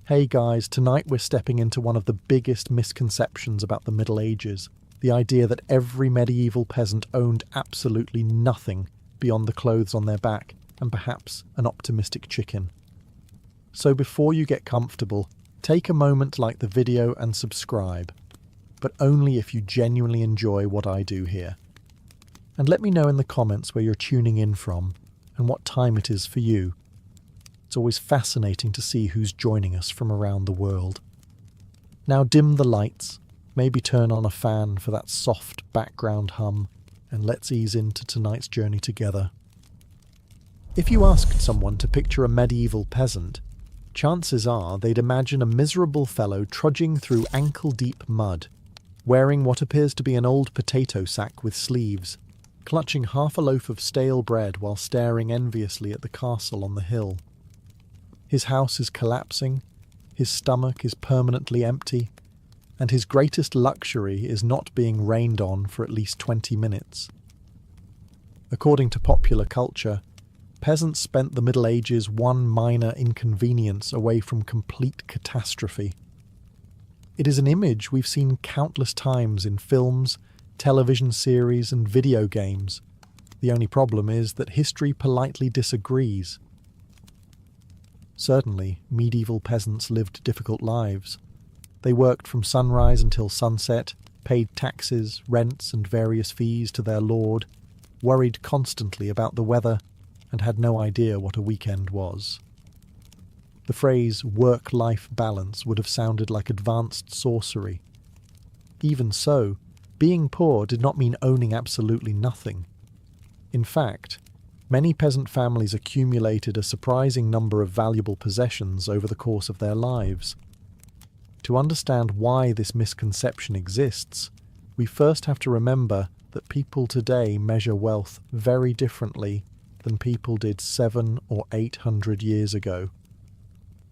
Hey guys, tonight we're stepping into one of the biggest misconceptions about the Middle Ages, the idea that every medieval peasant owned absolutely nothing beyond the clothes on their back and perhaps an optimistic chicken. So before you get comfortable, take a moment to like the video and subscribe, but only if you genuinely enjoy what I do here. And let me know in the comments where you're tuning in from and what time it is for you. It's always fascinating to see who's joining us from around the world. Now dim the lights, maybe turn on a fan for that soft background hum, and let's ease into tonight's journey together. If you asked someone to picture a medieval peasant, chances are they'd imagine a miserable fellow trudging through ankle-deep mud, wearing what appears to be an old potato sack with sleeves, clutching half a loaf of stale bread while staring enviously at the castle on the hill. His house is collapsing, his stomach is permanently empty, and his greatest luxury is not being rained on for at least 20 minutes. According to popular culture, peasants spent the Middle Ages one minor inconvenience away from complete catastrophe. It is an image we've seen countless times in films, television series, and video games. The only problem is that history politely disagrees. Certainly, medieval peasants lived difficult lives. They worked from sunrise until sunset, paid taxes, rents, and various fees to their lord, worried constantly about the weather, and had no idea what a weekend was. The phrase work-life balance would have sounded like advanced sorcery. Even so, being poor did not mean owning absolutely nothing. In fact, many peasant families accumulated a surprising number of valuable possessions over the course of their lives. To understand why this misconception exists, we first have to remember that people today measure wealth very differently than people did 700 or 800 years ago.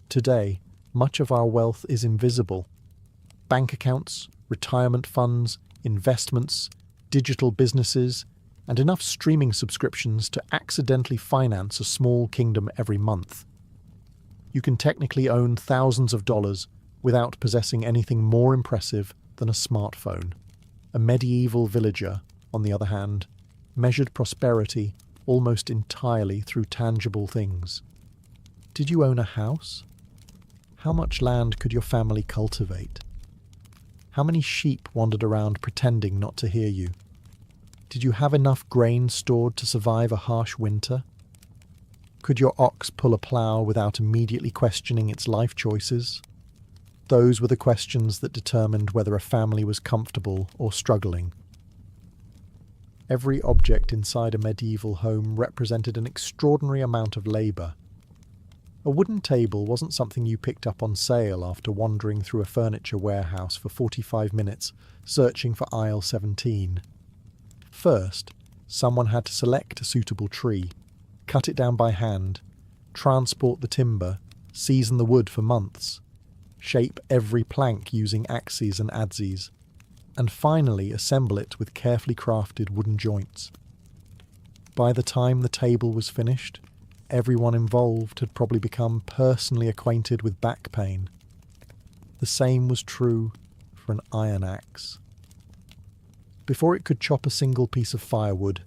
Today, much of our wealth is invisible. Bank accounts, retirement funds, investments, digital businesses, and enough streaming subscriptions to accidentally finance a small kingdom every month. You can technically own thousands of dollars without possessing anything more impressive than a smartphone. A medieval villager, on the other hand, measured prosperity almost entirely through tangible things. Did you own a house? How much land could your family cultivate? How many sheep wandered around pretending not to hear you? Did you have enough grain stored to survive a harsh winter? Could your ox pull a plough without immediately questioning its life choices? Those were the questions that determined whether a family was comfortable or struggling. Every object inside a medieval home represented an extraordinary amount of labour. A wooden table wasn't something you picked up on sale after wandering through a furniture warehouse for 45 minutes, searching for aisle 17. First, someone had to select a suitable tree, cut it down by hand, transport the timber, season the wood for months, shape every plank using axes and adzes, and finally assemble it with carefully crafted wooden joints. By the time the table was finished, everyone involved had probably become personally acquainted with back pain. The same was true for an iron axe. Before it could chop a single piece of firewood,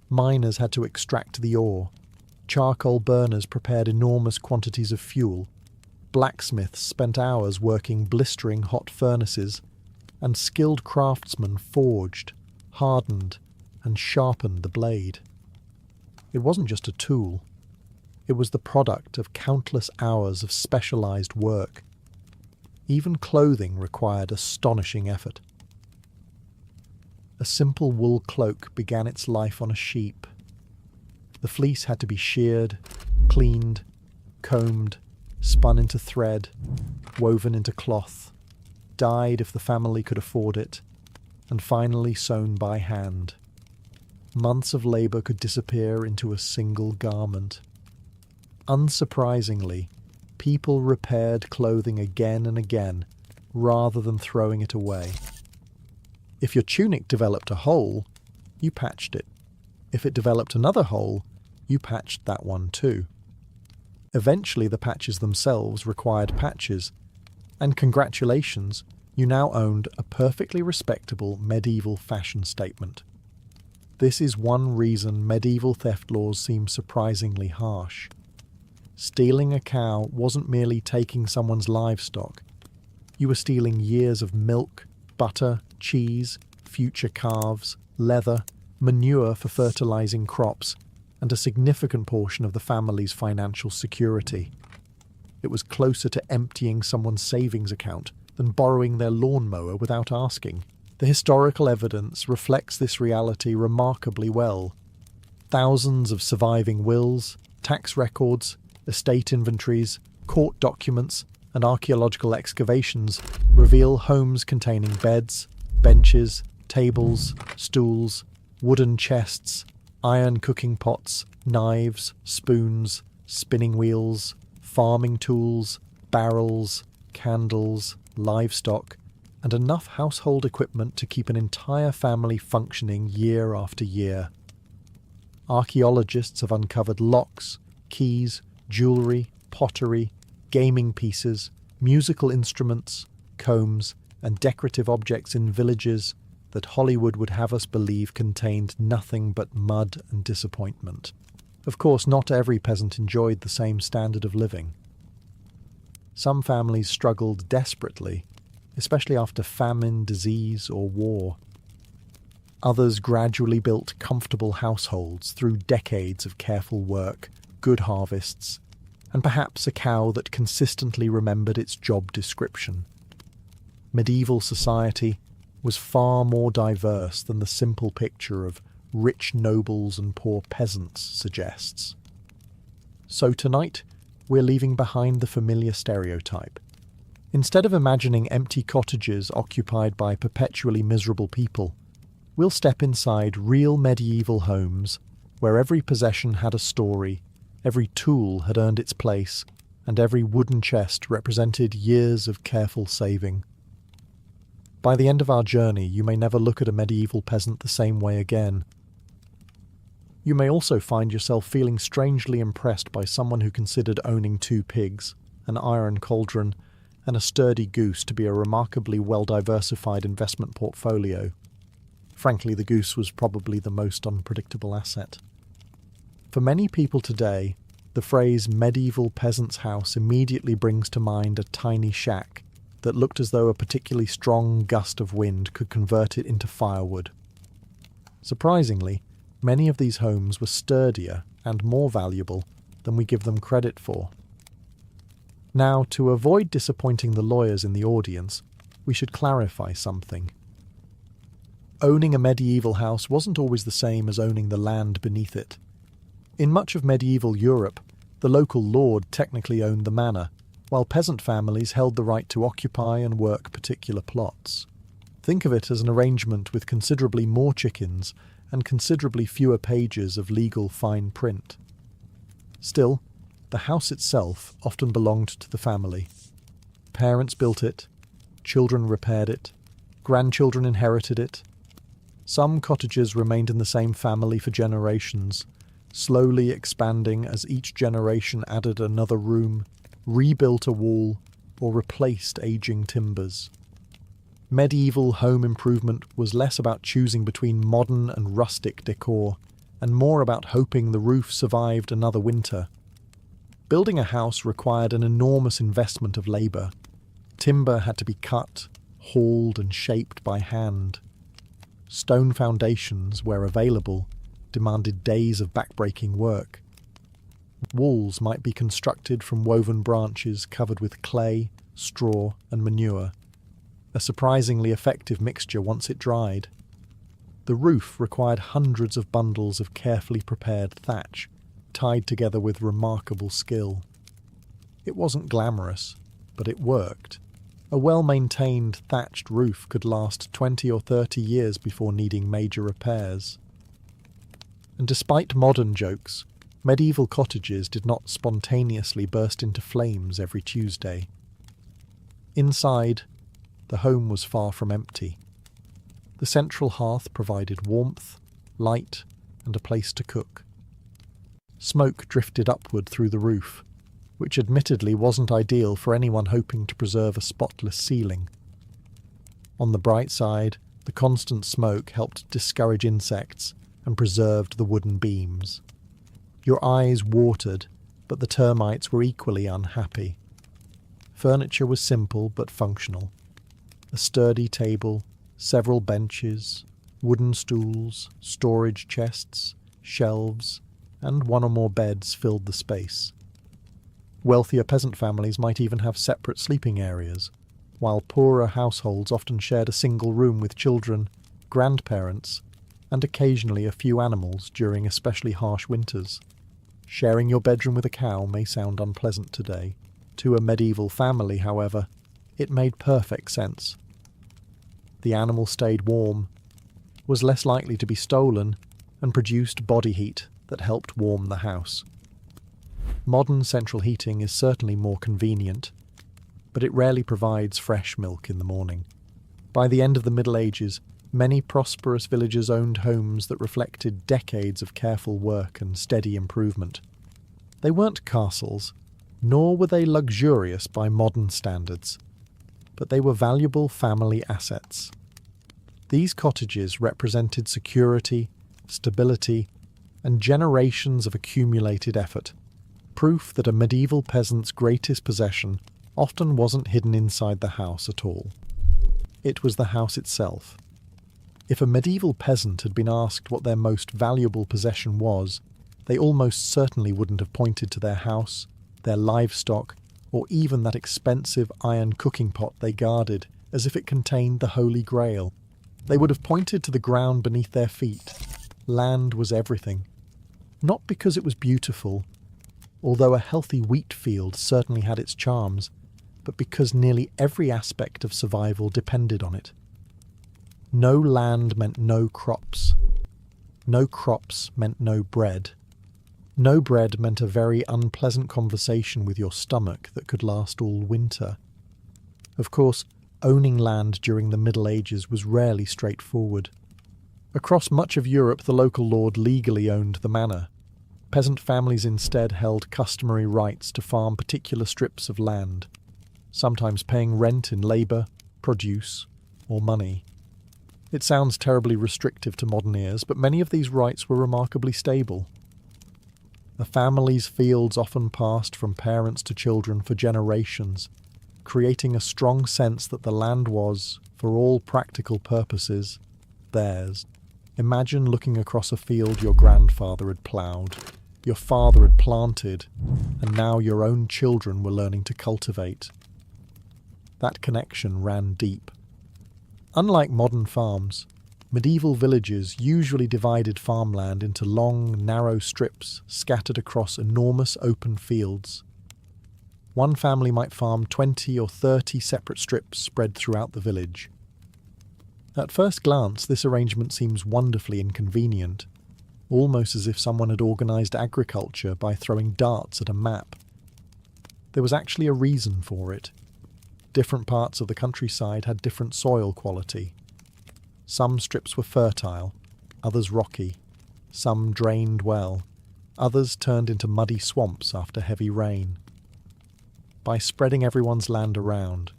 miners had to extract the ore. Charcoal burners prepared enormous quantities of fuel. Blacksmiths spent hours working blistering hot furnaces, and skilled craftsmen forged, hardened, and sharpened the blade. It wasn't just a tool. It was the product of countless hours of specialized work. Even clothing required astonishing effort. A simple wool cloak began its life on a sheep. The fleece had to be sheared, cleaned, combed, spun into thread, woven into cloth, dyed if the family could afford it, and finally sewn by hand. Months of labour could disappear into a single garment. Unsurprisingly, people repaired clothing again and again, rather than throwing it away. If your tunic developed a hole, you patched it. If it developed another hole, you patched that one too. Eventually the patches themselves required patches, and congratulations, you now owned a perfectly respectable medieval fashion statement. This is one reason medieval theft laws seem surprisingly harsh. Stealing a cow wasn't merely taking someone's livestock. You were stealing years of milk, butter, cheese, future calves, leather, manure for fertilizing crops, and a significant portion of the family's financial security. It was closer to emptying someone's savings account than borrowing their lawnmower without asking. The historical evidence reflects this reality remarkably well. Thousands of surviving wills, tax records, estate inventories, court documents, and archaeological excavations reveal homes containing beds, benches, tables, stools, wooden chests, iron cooking pots, knives, spoons, spinning wheels, farming tools, barrels, candles, livestock, and enough household equipment to keep an entire family functioning year after year. Archaeologists have uncovered locks, keys, jewellery, pottery, gaming pieces, musical instruments, combs, and decorative objects in villages that Hollywood would have us believe contained nothing but mud and disappointment. Of course, not every peasant enjoyed the same standard of living. Some families struggled desperately, especially after famine, disease, or war. Others gradually built comfortable households through decades of careful work, good harvests, and perhaps a cow that consistently remembered its job description. Medieval society was far more diverse than the simple picture of rich nobles and poor peasants suggests. So tonight, we're leaving behind the familiar stereotype. Instead of imagining empty cottages occupied by perpetually miserable people, we'll step inside real medieval homes where every possession had a story, every tool had earned its place, and every wooden chest represented years of careful saving. By the end of our journey, you may never look at a medieval peasant the same way again. You may also find yourself feeling strangely impressed by someone who considered owning 2 pigs, an iron cauldron, and a sturdy goose to be a remarkably well-diversified investment portfolio. Frankly, the goose was probably the most unpredictable asset. For many people today, the phrase medieval peasant's house immediately brings to mind a tiny shack that looked as though a particularly strong gust of wind could convert it into firewood. Surprisingly, many of these homes were sturdier and more valuable than we give them credit for. Now, to avoid disappointing the lawyers in the audience, we should clarify something. Owning a medieval house wasn't always the same as owning the land beneath it. In much of medieval Europe, the local lord technically owned the manor, while peasant families held the right to occupy and work particular plots. Think of it as an arrangement with considerably more chickens and considerably fewer pages of legal fine print. Still, the house itself often belonged to the family. Parents built it, children repaired it, grandchildren inherited it. Some cottages remained in the same family for generations, slowly expanding as each generation added another room, rebuilt a wall, or replaced aging timbers. Medieval home improvement was less about choosing between modern and rustic decor, and more about hoping the roof survived another winter. Building a house required an enormous investment of labour. Timber had to be cut, hauled, and shaped by hand. Stone foundations, where available, demanded days of backbreaking work. Walls might be constructed from woven branches covered with clay, straw, and manure, a surprisingly effective mixture once it dried. The roof required hundreds of bundles of carefully prepared thatch, tied together with remarkable skill. It wasn't glamorous, but it worked. A well-maintained thatched roof could last 20 or 30 years before needing major repairs. And despite modern jokes, medieval cottages did not spontaneously burst into flames every Tuesday. Inside, the home was far from empty. The central hearth provided warmth, light, and a place to cook. Smoke drifted upward through the roof, which admittedly wasn't ideal for anyone hoping to preserve a spotless ceiling. On the bright side, the constant smoke helped discourage insects and preserved the wooden beams. Your eyes watered, but the termites were equally unhappy. Furniture was simple but functional. A sturdy table, several benches, wooden stools, storage chests, shelves, and one or more beds filled the space. Wealthier peasant families might even have separate sleeping areas, while poorer households often shared a single room with children, grandparents, and occasionally a few animals during especially harsh winters. Sharing your bedroom with a cow may sound unpleasant today. To a medieval family, however, it made perfect sense. The animal stayed warm, was less likely to be stolen, and produced body heat that helped warm the house. Modern central heating is certainly more convenient, but it rarely provides fresh milk in the morning. By the end of the Middle Ages, many prosperous villagers owned homes that reflected decades of careful work and steady improvement. They weren't castles, nor were they luxurious by modern standards, but they were valuable family assets. These cottages represented security, stability, and generations of accumulated effort, proof that a medieval peasant's greatest possession often wasn't hidden inside the house at all. It was the house itself. If a medieval peasant had been asked what their most valuable possession was, they almost certainly wouldn't have pointed to their house, their livestock, or even that expensive iron cooking pot they guarded as if it contained the Holy Grail. They would have pointed to the ground beneath their feet. Land was everything. Not because it was beautiful, although a healthy wheat field certainly had its charms, but because nearly every aspect of survival depended on it. No land meant no crops. No crops meant no bread. No bread meant a very unpleasant conversation with your stomach that could last all winter. Of course, owning land during the Middle Ages was rarely straightforward. Across much of Europe, the local lord legally owned the manor. Peasant families instead held customary rights to farm particular strips of land, sometimes paying rent in labour, produce, or money. It sounds terribly restrictive to modern ears, but many of these rights were remarkably stable. The family's fields often passed from parents to children for generations, creating a strong sense that the land was, for all practical purposes, theirs. Imagine looking across a field your grandfather had ploughed, your father had planted, and now your own children were learning to cultivate. That connection ran deep. Unlike modern farms, medieval villages usually divided farmland into long, narrow strips scattered across enormous open fields. One family might farm 20 or 30 separate strips spread throughout the village. At first glance, this arrangement seems wonderfully inconvenient, almost as if someone had organised agriculture by throwing darts at a map. There was actually a reason for it. Different parts of the countryside had different soil quality. Some strips were fertile, others rocky. Some drained well, others turned into muddy swamps after heavy rain. By spreading everyone's land around,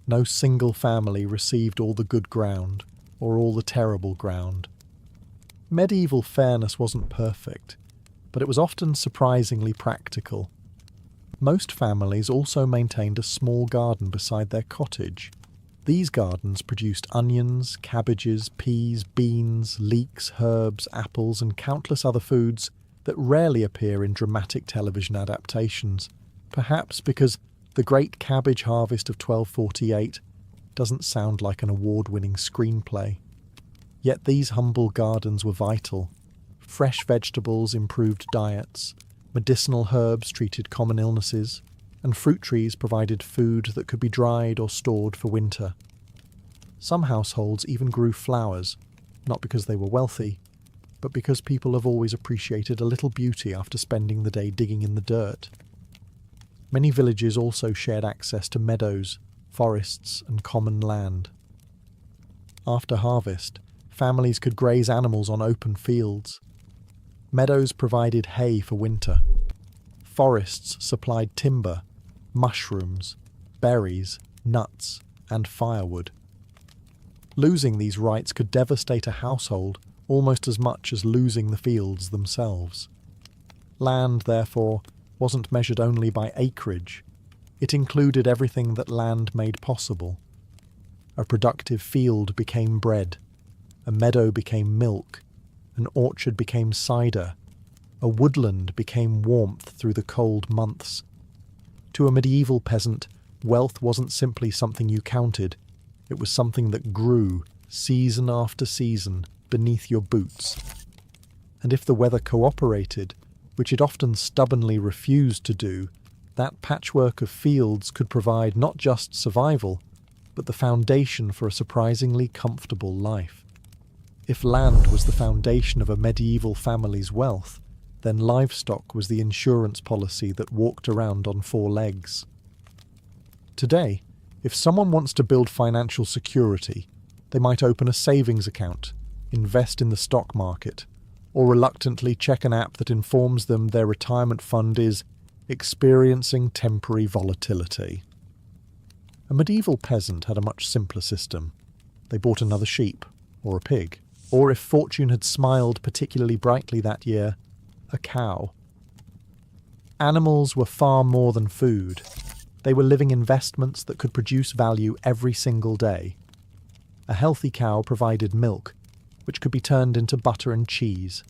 no single family received all the good ground or all the terrible ground. Medieval fairness wasn't perfect, but it was often surprisingly practical. Most families also maintained a small garden beside their cottage. These gardens produced onions, cabbages, peas, beans, leeks, herbs, apples, and countless other foods that rarely appear in dramatic television adaptations, perhaps because The Great Cabbage Harvest of 1248 doesn't sound like an award-winning screenplay. Yet these humble gardens were vital. Fresh vegetables improved diets, medicinal herbs treated common illnesses, and fruit trees provided food that could be dried or stored for winter. Some households even grew flowers, not because they were wealthy, but because people have always appreciated a little beauty after spending the day digging in the dirt. Many villages also shared access to meadows, forests, and common land. After harvest, families could graze animals on open fields. Meadows provided hay for winter. Forests supplied timber, mushrooms, berries, nuts, and firewood. Losing these rights could devastate a household almost as much as losing the fields themselves. Land, therefore, wasn't measured only by acreage. It included everything that land made possible. A productive field became bread, a meadow became milk, an orchard became cider, a woodland became warmth through the cold months. To a medieval peasant, wealth wasn't simply something you counted, it was something that grew, season after season, beneath your boots. And if the weather cooperated, which it often stubbornly refused to do, that patchwork of fields could provide not just survival, but the foundation for a surprisingly comfortable life. If land was the foundation of a medieval family's wealth, then livestock was the insurance policy that walked around on four legs. Today, if someone wants to build financial security, they might open a savings account, invest in the stock market, or reluctantly check an app that informs them their retirement fund is experiencing temporary volatility. A medieval peasant had a much simpler system. They bought another sheep, or a pig, or if fortune had smiled particularly brightly that year, a cow. Animals were far more than food. They were living investments that could produce value every single day. A healthy cow provided milk, which could be turned into butter and cheese.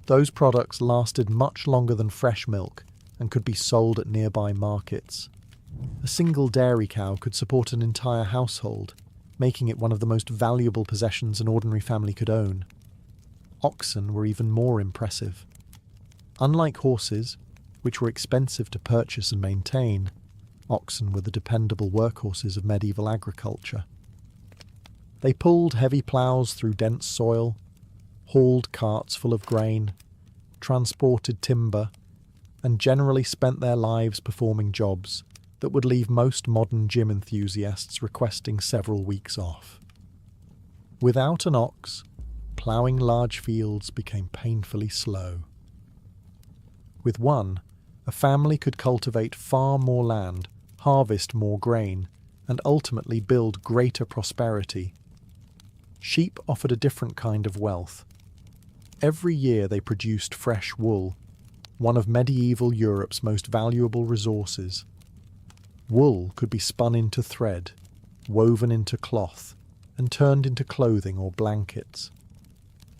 Those products lasted much longer than fresh milk and could be sold at nearby markets. A single dairy cow could support an entire household, making it one of the most valuable possessions an ordinary family could own. Oxen were even more impressive. Unlike horses, which were expensive to purchase and maintain, oxen were the dependable workhorses of medieval agriculture. They pulled heavy ploughs through dense soil, hauled carts full of grain, transported timber, and generally spent their lives performing jobs that would leave most modern gym enthusiasts requesting several weeks off. Without an ox, ploughing large fields became painfully slow. With one, a family could cultivate far more land, harvest more grain, and ultimately build greater prosperity. Sheep offered a different kind of wealth. Every year they produced fresh wool, one of medieval Europe's most valuable resources. Wool could be spun into thread, woven into cloth, and turned into clothing or blankets.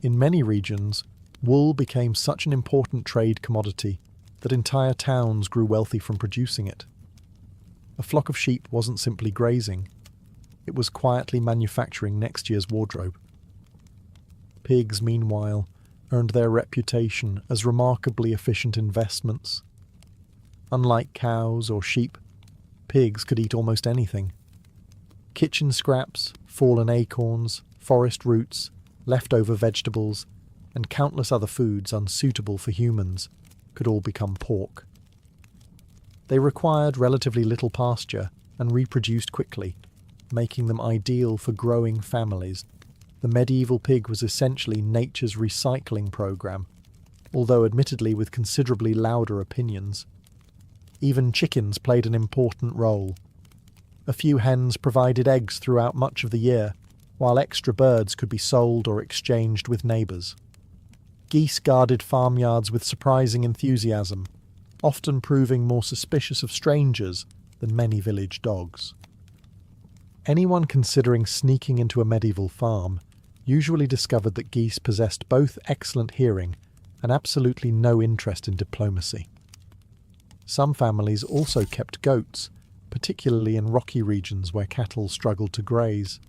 In many regions, wool became such an important trade commodity that entire towns grew wealthy from producing it. A flock of sheep wasn't simply grazing, it was quietly manufacturing next year's wardrobe. Pigs, meanwhile, earned their reputation as remarkably efficient investments. Unlike cows or sheep, pigs could eat almost anything. Kitchen scraps, fallen acorns, forest roots, leftover vegetables, and countless other foods unsuitable for humans could all become pork. They required relatively little pasture and reproduced quickly, making them ideal for growing families. The medieval pig was essentially nature's recycling program, although admittedly with considerably louder opinions. Even chickens played an important role. A few hens provided eggs throughout much of the year, while extra birds could be sold or exchanged with neighbours. Geese guarded farmyards with surprising enthusiasm, often proving more suspicious of strangers than many village dogs. Anyone considering sneaking into a medieval farm usually discovered that geese possessed both excellent hearing and absolutely no interest in diplomacy. Some families also kept goats, particularly in rocky regions where cattle struggled to graze.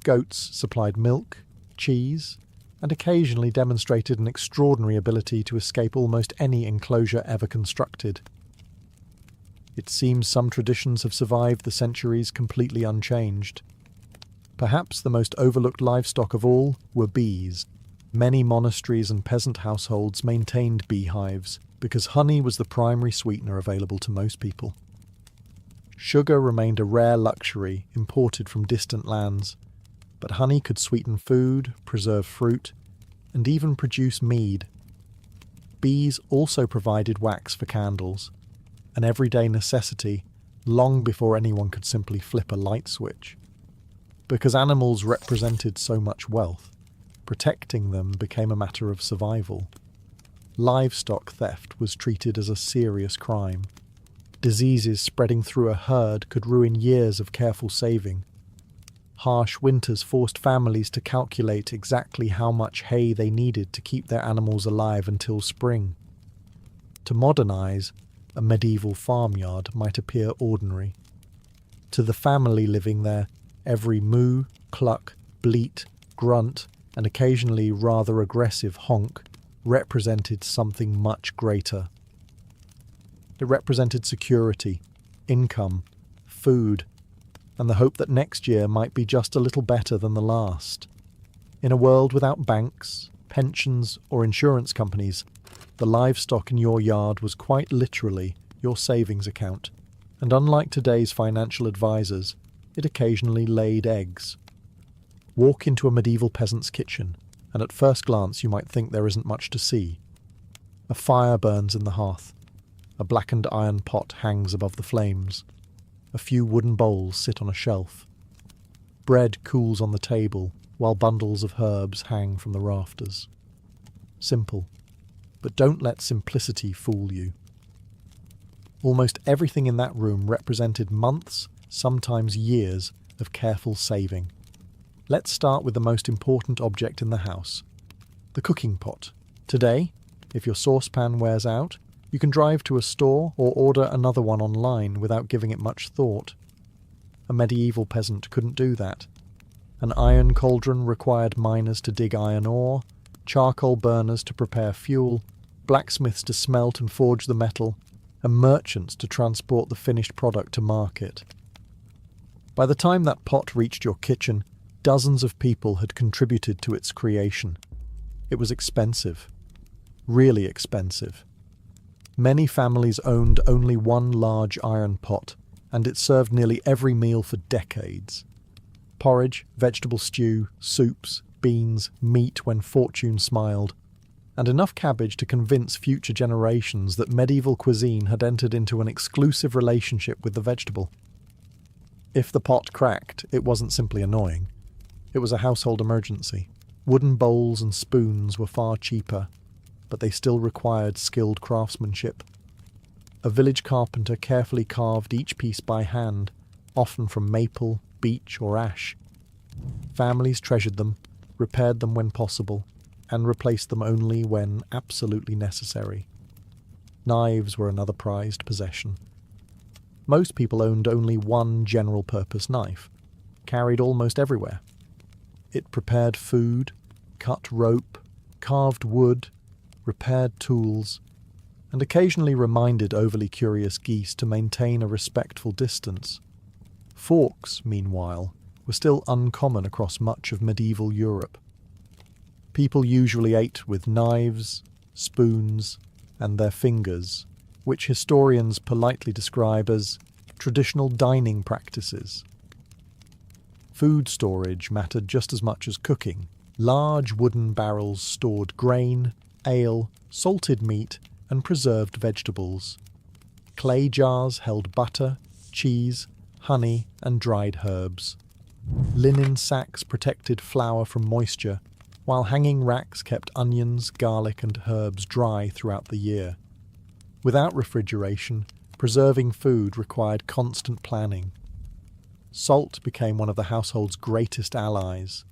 Goats supplied milk, cheese, and occasionally demonstrated an extraordinary ability to escape almost any enclosure ever constructed. It seems some traditions have survived the centuries completely unchanged. Perhaps the most overlooked livestock of all were bees. Many monasteries and peasant households maintained beehives because honey was the primary sweetener available to most people. Sugar remained a rare luxury imported from distant lands, but honey could sweeten food, preserve fruit, and even produce mead. Bees also provided wax for candles, an everyday necessity long before anyone could simply flip a light switch. Because animals represented so much wealth, protecting them became a matter of survival. Livestock theft was treated as a serious crime. Diseases spreading through a herd could ruin years of careful saving. Harsh winters forced families to calculate exactly how much hay they needed to keep their animals alive until spring. To modernize, a medieval farmyard might appear ordinary. To the family living there, every moo, cluck, bleat, grunt, and occasionally rather aggressive honk represented something much greater. It represented security, income, food, and the hope that next year might be just a little better than the last. In a world without banks, pensions, or insurance companies, the livestock in your yard was quite literally your savings account, and unlike today's financial advisors, it occasionally laid eggs. Walk into a medieval peasant's kitchen, and at first glance you might think there isn't much to see. A fire burns in the hearth. A blackened iron pot hangs above the flames. A few wooden bowls sit on a shelf. Bread cools on the table, while bundles of herbs hang from the rafters. Simple, but don't let simplicity fool you. Almost everything in that room represented months, sometimes years, of careful saving. Let's start with the most important object in the house, the cooking pot. Today, if your saucepan wears out, you can drive to a store or order another one online without giving it much thought. A medieval peasant couldn't do that. An iron cauldron required miners to dig iron ore, charcoal burners to prepare fuel, blacksmiths to smelt and forge the metal, and merchants to transport the finished product to market. By the time that pot reached your kitchen, dozens of people had contributed to its creation. It was expensive. Really expensive. Many families owned only one large iron pot, and it served nearly every meal for decades. Porridge, vegetable stew, soups, beans, meat when fortune smiled, and enough cabbage to convince future generations that medieval cuisine had entered into an exclusive relationship with the vegetable. If the pot cracked, it wasn't simply annoying. It was a household emergency. Wooden bowls and spoons were far cheaper, but they still required skilled craftsmanship. A village carpenter carefully carved each piece by hand, often from maple, beech, or ash. Families treasured them, repaired them when possible, and replaced them only when absolutely necessary. Knives were another prized possession. Most people owned only one general-purpose knife, carried almost everywhere. It prepared food, cut rope, carved wood, repaired tools, and occasionally reminded overly curious geese to maintain a respectful distance. Forks, meanwhile, were still uncommon across much of medieval Europe. People usually ate with knives, spoons, and their fingers, which historians politely describe as traditional dining practices. Food storage mattered just as much as cooking. Large wooden barrels stored grain, ale, salted meat, and preserved vegetables. Clay jars held butter, cheese, honey, and dried herbs. Linen sacks protected flour from moisture, while hanging racks kept onions, garlic, and herbs dry throughout the year. Without refrigeration, preserving food required constant planning. Salt became one of the household's greatest allies.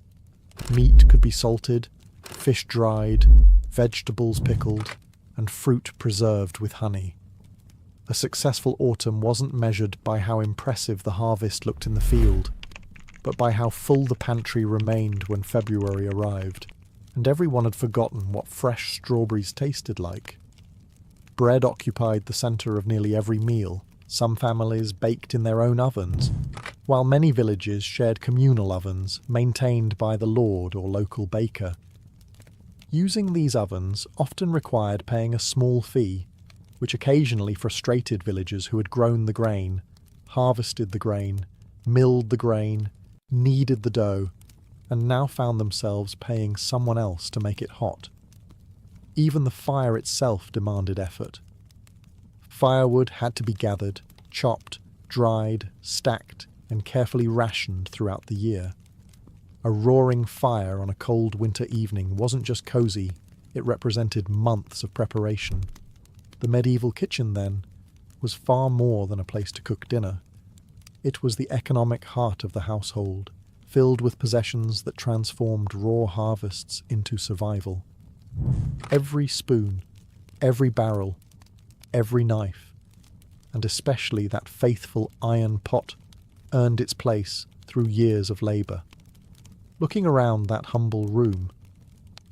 Meat could be salted, fish dried, vegetables pickled, and fruit preserved with honey. A successful autumn wasn't measured by how impressive the harvest looked in the field, but by how full the pantry remained when February arrived, and everyone had forgotten what fresh strawberries tasted like. Bread occupied the centre of nearly every meal. Some families baked in their own ovens, while many villages shared communal ovens maintained by the lord or local baker. Using these ovens often required paying a small fee, which occasionally frustrated villagers who had grown the grain, harvested the grain, milled the grain, kneaded the dough, and now found themselves paying someone else to make it hot. Even the fire itself demanded effort. Firewood had to be gathered, chopped, dried, stacked, and carefully rationed throughout the year. A roaring fire on a cold winter evening wasn't just cosy, it represented months of preparation. The medieval kitchen, then, was far more than a place to cook dinner. It was the economic heart of the household, filled with possessions that transformed raw harvests into survival. Every spoon, every barrel, every knife, and especially that faithful iron pot, earned its place through years of labour. Looking around that humble room,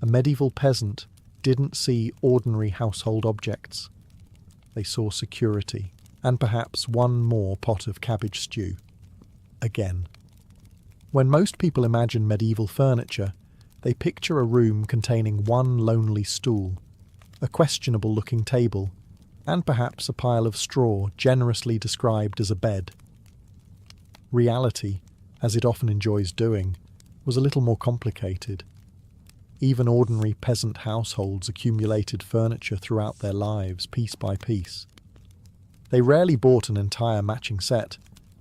a medieval peasant didn't see ordinary household objects. They saw security, and perhaps one more pot of cabbage stew. Again. When most people imagine medieval furniture, they picture a room containing one lonely stool, a questionable-looking table, and perhaps a pile of straw generously described as a bed. Reality, as it often enjoys doing, was a little more complicated. Even ordinary peasant households accumulated furniture throughout their lives, piece by piece. They rarely bought an entire matching set,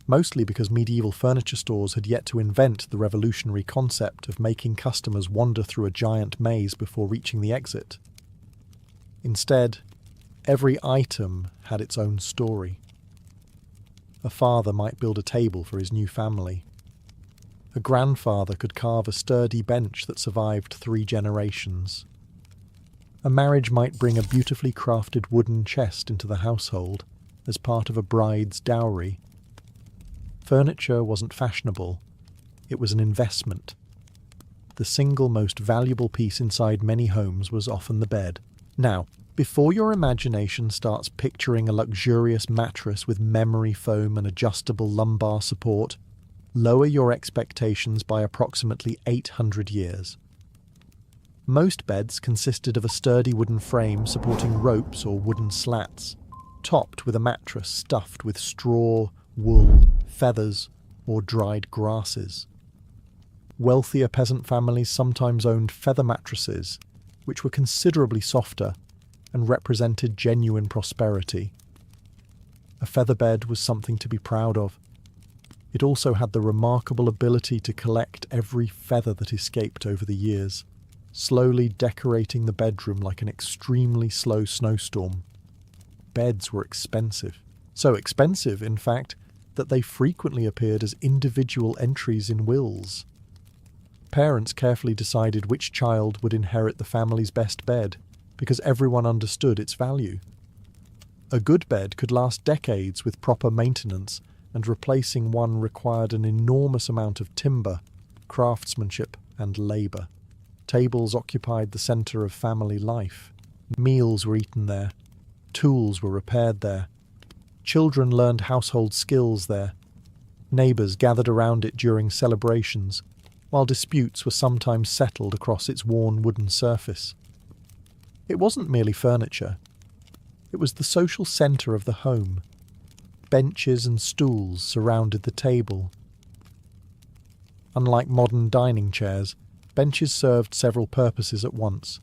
mostly because medieval furniture stores had yet to invent the revolutionary concept of making customers wander through a giant maze before reaching the exit. Instead, every item had its own story. A father might build a table for his new family. A grandfather could carve a sturdy bench that survived 3 generations. A marriage might bring a beautifully crafted wooden chest into the household as part of a bride's dowry. Furniture wasn't fashionable, it was an investment. The single most valuable piece inside many homes was often the bed. Now, before your imagination starts picturing a luxurious mattress with memory foam and adjustable lumbar support, lower your expectations by approximately 800 years. Most beds consisted of a sturdy wooden frame supporting ropes or wooden slats, topped with a mattress stuffed with straw, wool, feathers, or dried grasses. Wealthier peasant families sometimes owned feather mattresses, which were considerably softer and represented genuine prosperity. A feather bed was something to be proud of. It also had the remarkable ability to collect every feather that escaped over the years, slowly decorating the bedroom like an extremely slow snowstorm. Beds were expensive. So expensive, in fact, that they frequently appeared as individual entries in wills. Parents carefully decided which child would inherit the family's best bed, because everyone understood its value. A good bed could last decades with proper maintenance, and replacing one required an enormous amount of timber, craftsmanship, and labour. Tables occupied the centre of family life. Meals were eaten there. Tools were repaired there. Children learned household skills there. Neighbours gathered around it during celebrations, while disputes were sometimes settled across its worn wooden surface. It wasn't merely furniture. It was the social centre of the home. Benches and stools surrounded the table. Unlike modern dining chairs, benches served several purposes at once.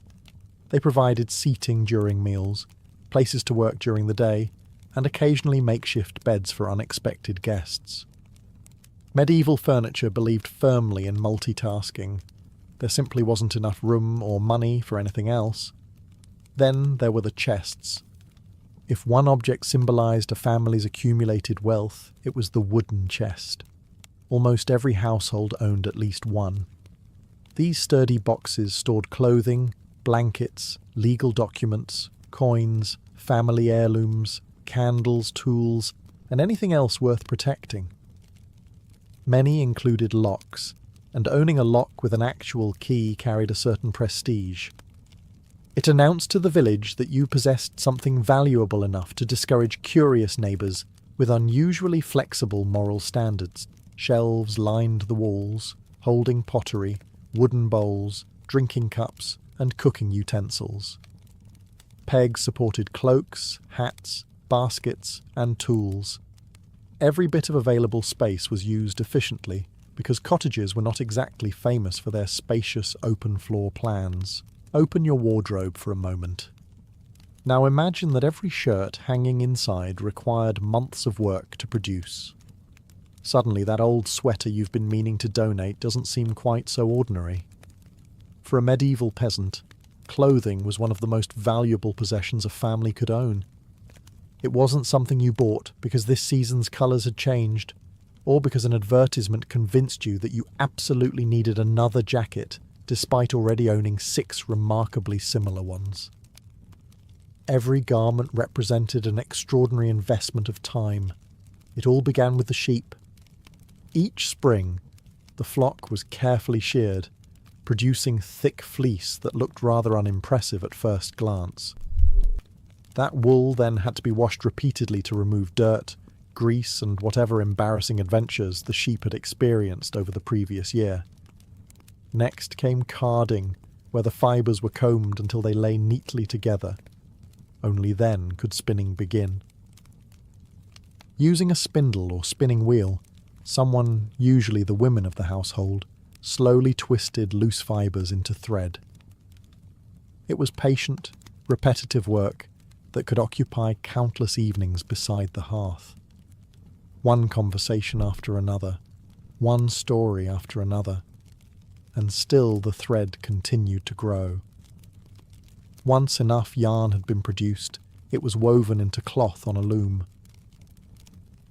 They provided seating during meals, places to work during the day, and occasionally makeshift beds for unexpected guests. Medieval furniture believed firmly in multitasking. There simply wasn't enough room or money for anything else. Then there were the chests. If one object symbolized a family's accumulated wealth, it was the wooden chest. Almost every household owned at least one. These sturdy boxes stored clothing, blankets, legal documents, coins, family heirlooms, candles, tools, and anything else worth protecting. Many included locks, and owning a lock with an actual key carried a certain prestige. It announced to the village that you possessed something valuable enough to discourage curious neighbours with unusually flexible moral standards. Shelves lined the walls, holding pottery, wooden bowls, drinking cups, and cooking utensils. Pegs supported cloaks, hats, baskets, and tools. Every bit of available space was used efficiently, because cottages were not exactly famous for their spacious open-floor plans. Open your wardrobe for a moment. Now imagine that every shirt hanging inside required months of work to produce. Suddenly that old sweater you've been meaning to donate doesn't seem quite so ordinary. For a medieval peasant, clothing was one of the most valuable possessions a family could own. It wasn't something you bought because this season's colours had changed, or because an advertisement convinced you that you absolutely needed another jacket, despite already owning 6 remarkably similar ones. Every garment represented an extraordinary investment of time. It all began with the sheep. Each spring, the flock was carefully sheared, producing thick fleece that looked rather unimpressive at first glance. That wool then had to be washed repeatedly to remove dirt, grease, and whatever embarrassing adventures the sheep had experienced over the previous year. Next came carding, where the fibres were combed until they lay neatly together. Only then could spinning begin. Using a spindle or spinning wheel, someone, usually the women of the household, slowly twisted loose fibres into thread. It was patient, repetitive work that could occupy countless evenings beside the hearth. One conversation after another, one story after another, and still the thread continued to grow. Once enough yarn had been produced, it was woven into cloth on a loom.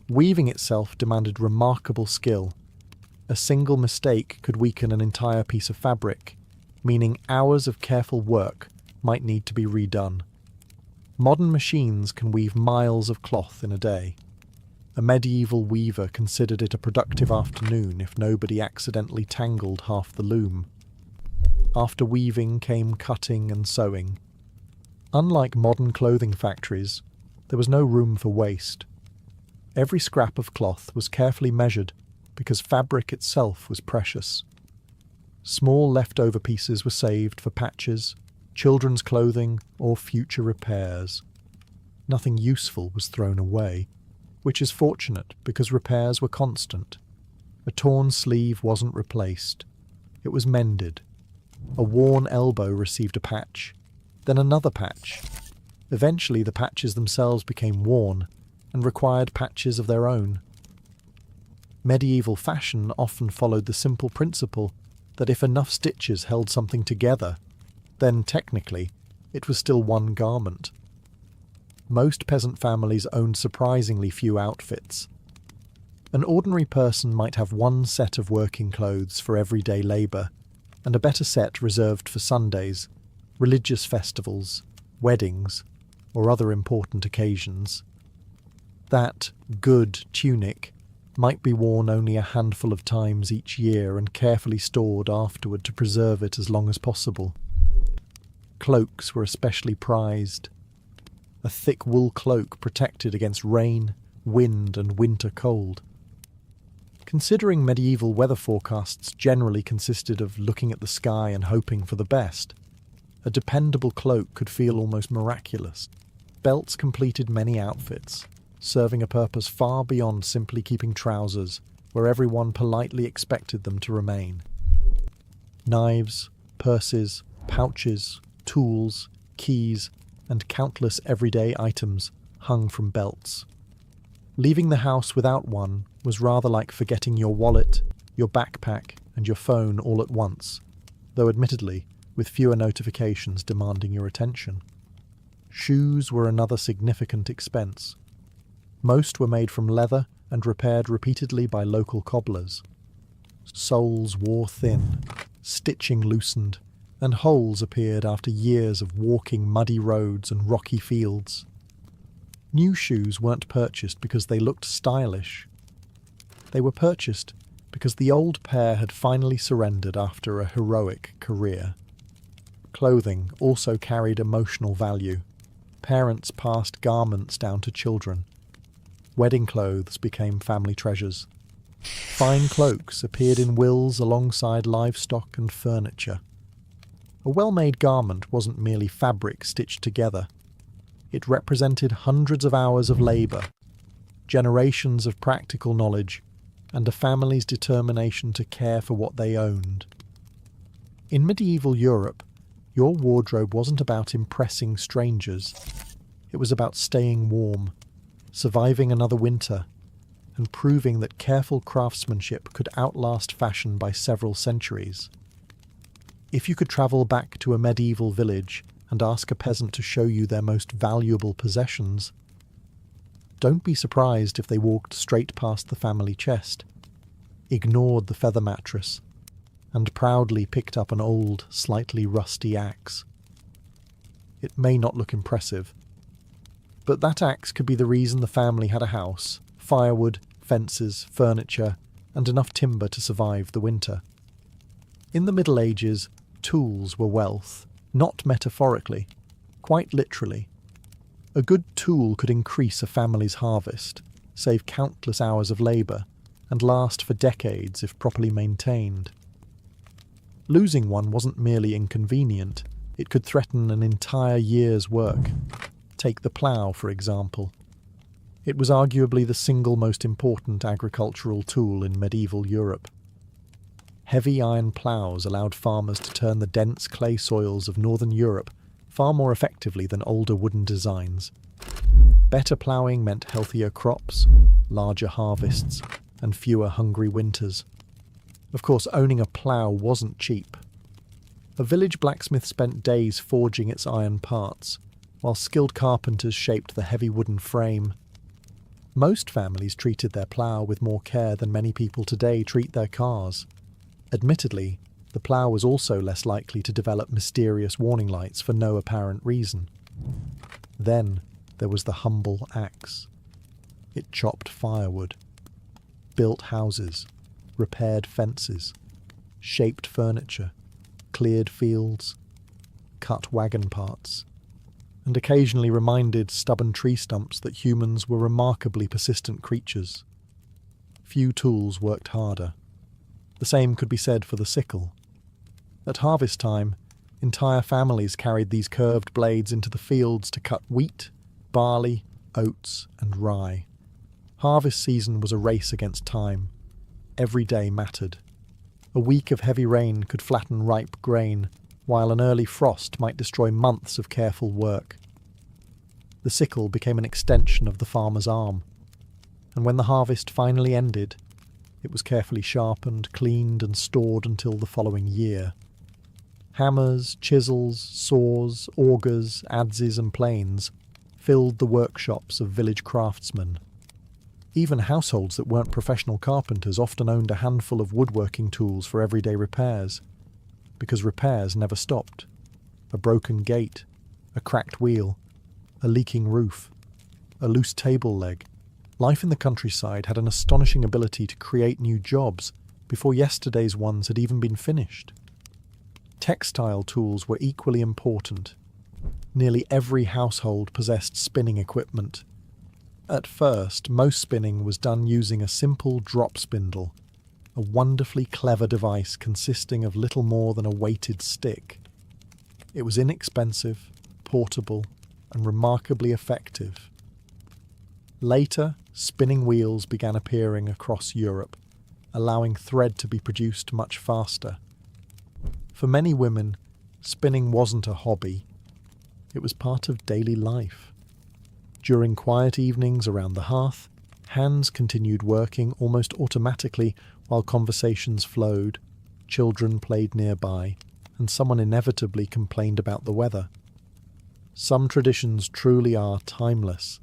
Weaving itself demanded remarkable skill. A single mistake could weaken an entire piece of fabric, meaning hours of careful work might need to be redone. Modern machines can weave miles of cloth in a day. A medieval weaver considered it a productive afternoon if nobody accidentally tangled half the loom. After weaving came cutting and sewing. Unlike modern clothing factories, there was no room for waste. Every scrap of cloth was carefully measured because fabric itself was precious. Small leftover pieces were saved for patches, children's clothing, or future repairs. Nothing useful was thrown away, which is fortunate because repairs were constant. A torn sleeve wasn't replaced. It was mended. A worn elbow received a patch, then another patch. Eventually the patches themselves became worn and required patches of their own. Medieval fashion often followed the simple principle that if enough stitches held something together, then technically it was still one garment. Most peasant families owned surprisingly few outfits. An ordinary person might have one set of working clothes for everyday labour, and a better set reserved for Sundays, religious festivals, weddings, or other important occasions. That good tunic might be worn only a handful of times each year and carefully stored afterward to preserve it as long as possible. Cloaks were especially prized. A thick wool cloak protected against rain, wind, and winter cold. Considering medieval weather forecasts generally consisted of looking at the sky and hoping for the best, a dependable cloak could feel almost miraculous. Belts completed many outfits, serving a purpose far beyond simply keeping trousers where everyone politely expected them to remain. Knives, purses, pouches, tools, keys, and countless everyday items hung from belts. Leaving the house without one was rather like forgetting your wallet, your backpack, and your phone all at once, though admittedly with fewer notifications demanding your attention. Shoes were another significant expense. Most were made from leather and repaired repeatedly by local cobblers. Soles wore thin, stitching loosened, and holes appeared after years of walking muddy roads and rocky fields. New shoes weren't purchased because they looked stylish. They were purchased because the old pair had finally surrendered after a heroic career. Clothing also carried emotional value. Parents passed garments down to children. Wedding clothes became family treasures. Fine cloaks appeared in wills alongside livestock and furniture. A well-made garment wasn't merely fabric stitched together. It represented hundreds of hours of labour, generations of practical knowledge, and a family's determination to care for what they owned. In medieval Europe, Your wardrobe wasn't about impressing strangers. It was about staying warm, surviving another winter, and proving that careful craftsmanship could outlast fashion by several centuries. If you could travel back to a medieval village and ask a peasant to show you their most valuable possessions, don't be surprised if they walked straight past the family chest, ignored the feather mattress, and proudly picked up an old, slightly rusty axe. It may not look impressive, but that axe could be the reason the family had a house, firewood, fences, furniture, and enough timber to survive the winter. In the Middle Ages, tools were wealth, not metaphorically, quite literally. A good tool could increase a family's harvest, save countless hours of labour, and last for decades if properly maintained. Losing one wasn't merely inconvenient, it could threaten an entire year's work. Take the plough, for example. It was arguably the single most important agricultural tool in medieval Europe. Heavy iron ploughs allowed farmers to turn the dense clay soils of northern Europe far more effectively than older wooden designs. Better ploughing meant healthier crops, larger harvests, and fewer hungry winters. Of course, owning a plough wasn't cheap. A village blacksmith spent days forging its iron parts, while skilled carpenters shaped the heavy wooden frame. Most families treated their plough with more care than many people today treat their cars. Admittedly, the plough was also less likely to develop mysterious warning lights for no apparent reason. Then there was the humble axe. It chopped firewood, built houses, repaired fences, shaped furniture, cleared fields, cut wagon parts, and occasionally reminded stubborn tree stumps that humans were remarkably persistent creatures. Few tools worked harder. The same could be said for the sickle. At harvest time, entire families carried these curved blades into the fields to cut wheat, barley, oats, and rye. Harvest season was a race against time. Every day mattered. A week of heavy rain could flatten ripe grain, while an early frost might destroy months of careful work. The sickle became an extension of the farmer's arm, and when the harvest finally ended, it was carefully sharpened, cleaned, and stored until the following year. Hammers, chisels, saws, augers, adzes, and planes filled the workshops of village craftsmen. Even households that weren't professional carpenters often owned a handful of woodworking tools for everyday repairs, because repairs never stopped. A broken gate, a cracked wheel, a leaking roof, a loose table leg. Life in the countryside had an astonishing ability to create new jobs before yesterday's ones had even been finished. Textile tools were equally important. Nearly every household possessed spinning equipment. At first, most spinning was done using a simple drop spindle, a wonderfully clever device consisting of little more than a weighted stick. It was inexpensive, portable, and remarkably effective. Later, spinning wheels began appearing across Europe, allowing thread to be produced much faster. For many women, spinning wasn't a hobby. It was part of daily life. During quiet evenings around the hearth, hands continued working almost automatically while conversations flowed, children played nearby, and someone inevitably complained about the weather. Some traditions truly are timeless.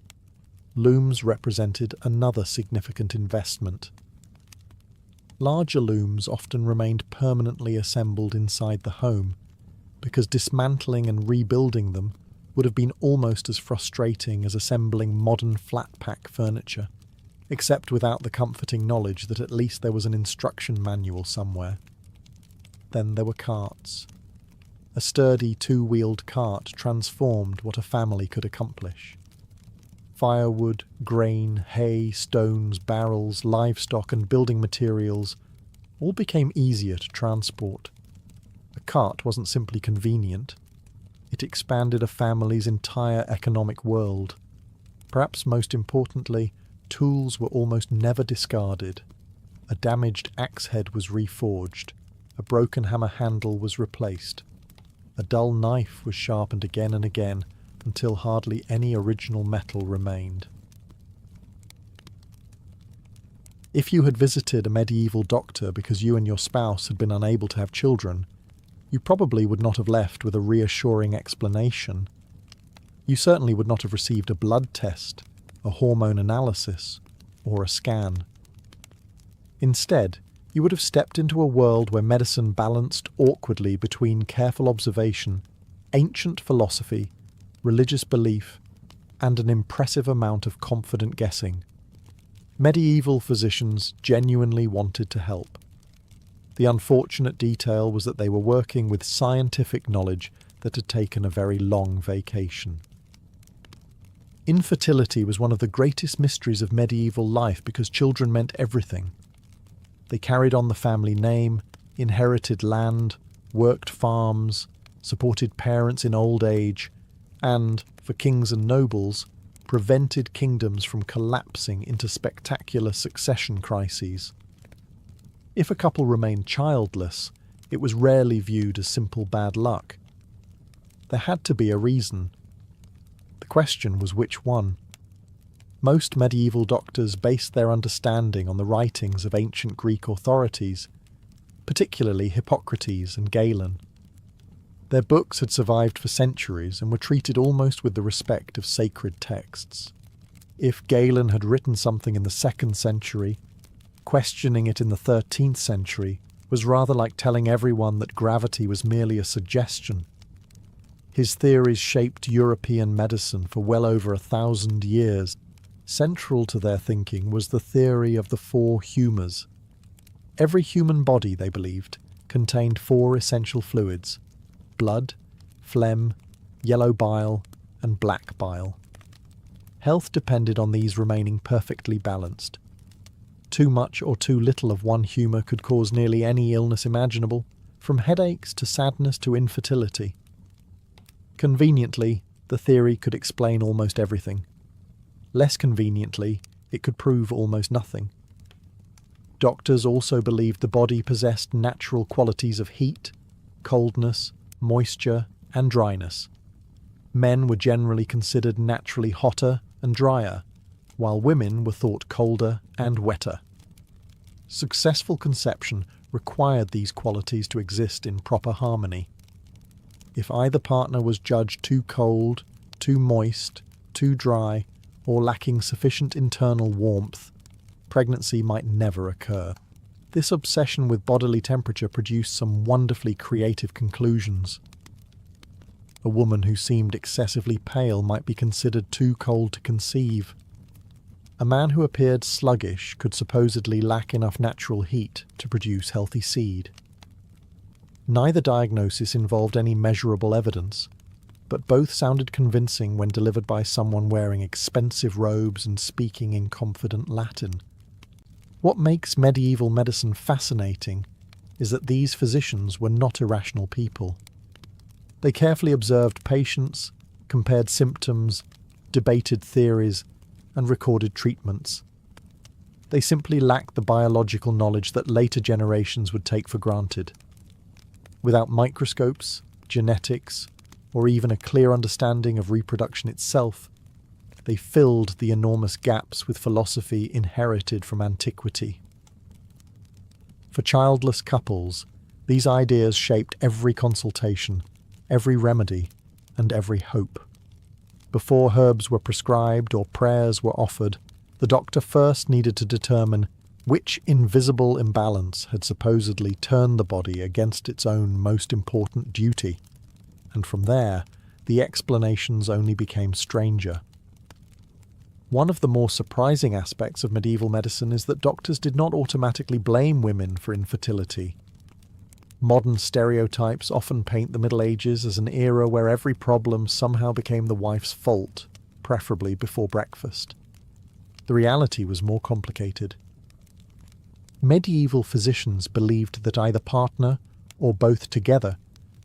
Looms represented another significant investment. Larger looms often remained permanently assembled inside the home, because dismantling and rebuilding them would have been almost as frustrating as assembling modern flat-pack furniture, except without the comforting knowledge that at least there was an instruction manual somewhere. Then there were carts. A sturdy two-wheeled cart transformed what a family could accomplish. Firewood, grain, hay, stones, barrels, livestock, and building materials all became easier to transport. A cart wasn't simply convenient. It expanded a family's entire economic world. Perhaps most importantly, tools were almost never discarded. A damaged axe head was reforged. A broken hammer handle was replaced. A dull knife was sharpened again and again until hardly any original metal remained. If you had visited a medieval doctor because you and your spouse had been unable to have children, you probably would not have left with a reassuring explanation. You certainly would not have received a blood test, a hormone analysis, or a scan. Instead, you would have stepped into a world where medicine balanced awkwardly between careful observation, ancient philosophy, religious belief, and an impressive amount of confident guessing. Medieval physicians genuinely wanted to help. The unfortunate detail was that they were working with scientific knowledge that had taken a very long vacation. Infertility was one of the greatest mysteries of medieval life because children meant everything. They carried on the family name, inherited land, worked farms, supported parents in old age, and, for kings and nobles, prevented kingdoms from collapsing into spectacular succession crises. If a couple remained childless, it was rarely viewed as simple bad luck. There had to be a reason. The question was which one. Most medieval doctors based their understanding on the writings of ancient Greek authorities, particularly Hippocrates and Galen. Their books had survived for centuries and were treated almost with the respect of sacred texts. If Galen had written something in the 2nd century, questioning it in the 13th century was rather like telling everyone that gravity was merely a suggestion. His theories shaped European medicine for well over 1,000 years. Central to their thinking was the theory of the 4 humours. Every human body, they believed, contained 4 essential fluids: blood, phlegm, yellow bile, and black bile. Health depended on these remaining perfectly balanced. Too much or too little of one humour could cause nearly any illness imaginable, from headaches to sadness to infertility. Conveniently, the theory could explain almost everything. Less conveniently, it could prove almost nothing. Doctors also believed the body possessed natural qualities of heat, coldness, moisture, and dryness. Men were generally considered naturally hotter and drier, while women were thought colder and wetter. Successful conception required these qualities to exist in proper harmony. If either partner was judged too cold, too moist, too dry, or lacking sufficient internal warmth, pregnancy might never occur. This obsession with bodily temperature produced some wonderfully creative conclusions. A woman who seemed excessively pale might be considered too cold to conceive. A man who appeared sluggish could supposedly lack enough natural heat to produce healthy seed. Neither diagnosis involved any measurable evidence, but both sounded convincing when delivered by someone wearing expensive robes and speaking in confident Latin. What makes medieval medicine fascinating is that these physicians were not irrational people. They carefully observed patients, compared symptoms, debated theories, and recorded treatments. They simply lacked the biological knowledge that later generations would take for granted. Without microscopes, genetics, or even a clear understanding of reproduction itself, they filled the enormous gaps with philosophy inherited from antiquity. For childless couples, these ideas shaped every consultation, every remedy, and every hope. Before herbs were prescribed or prayers were offered, the doctor first needed to determine which invisible imbalance had supposedly turned the body against its own most important duty, and from there, the explanations only became stranger. One of the more surprising aspects of medieval medicine is that doctors did not automatically blame women for infertility. Modern stereotypes often paint the Middle Ages as an era where every problem somehow became the wife's fault, preferably before breakfast. The reality was more complicated. Medieval physicians believed that either partner, or both together,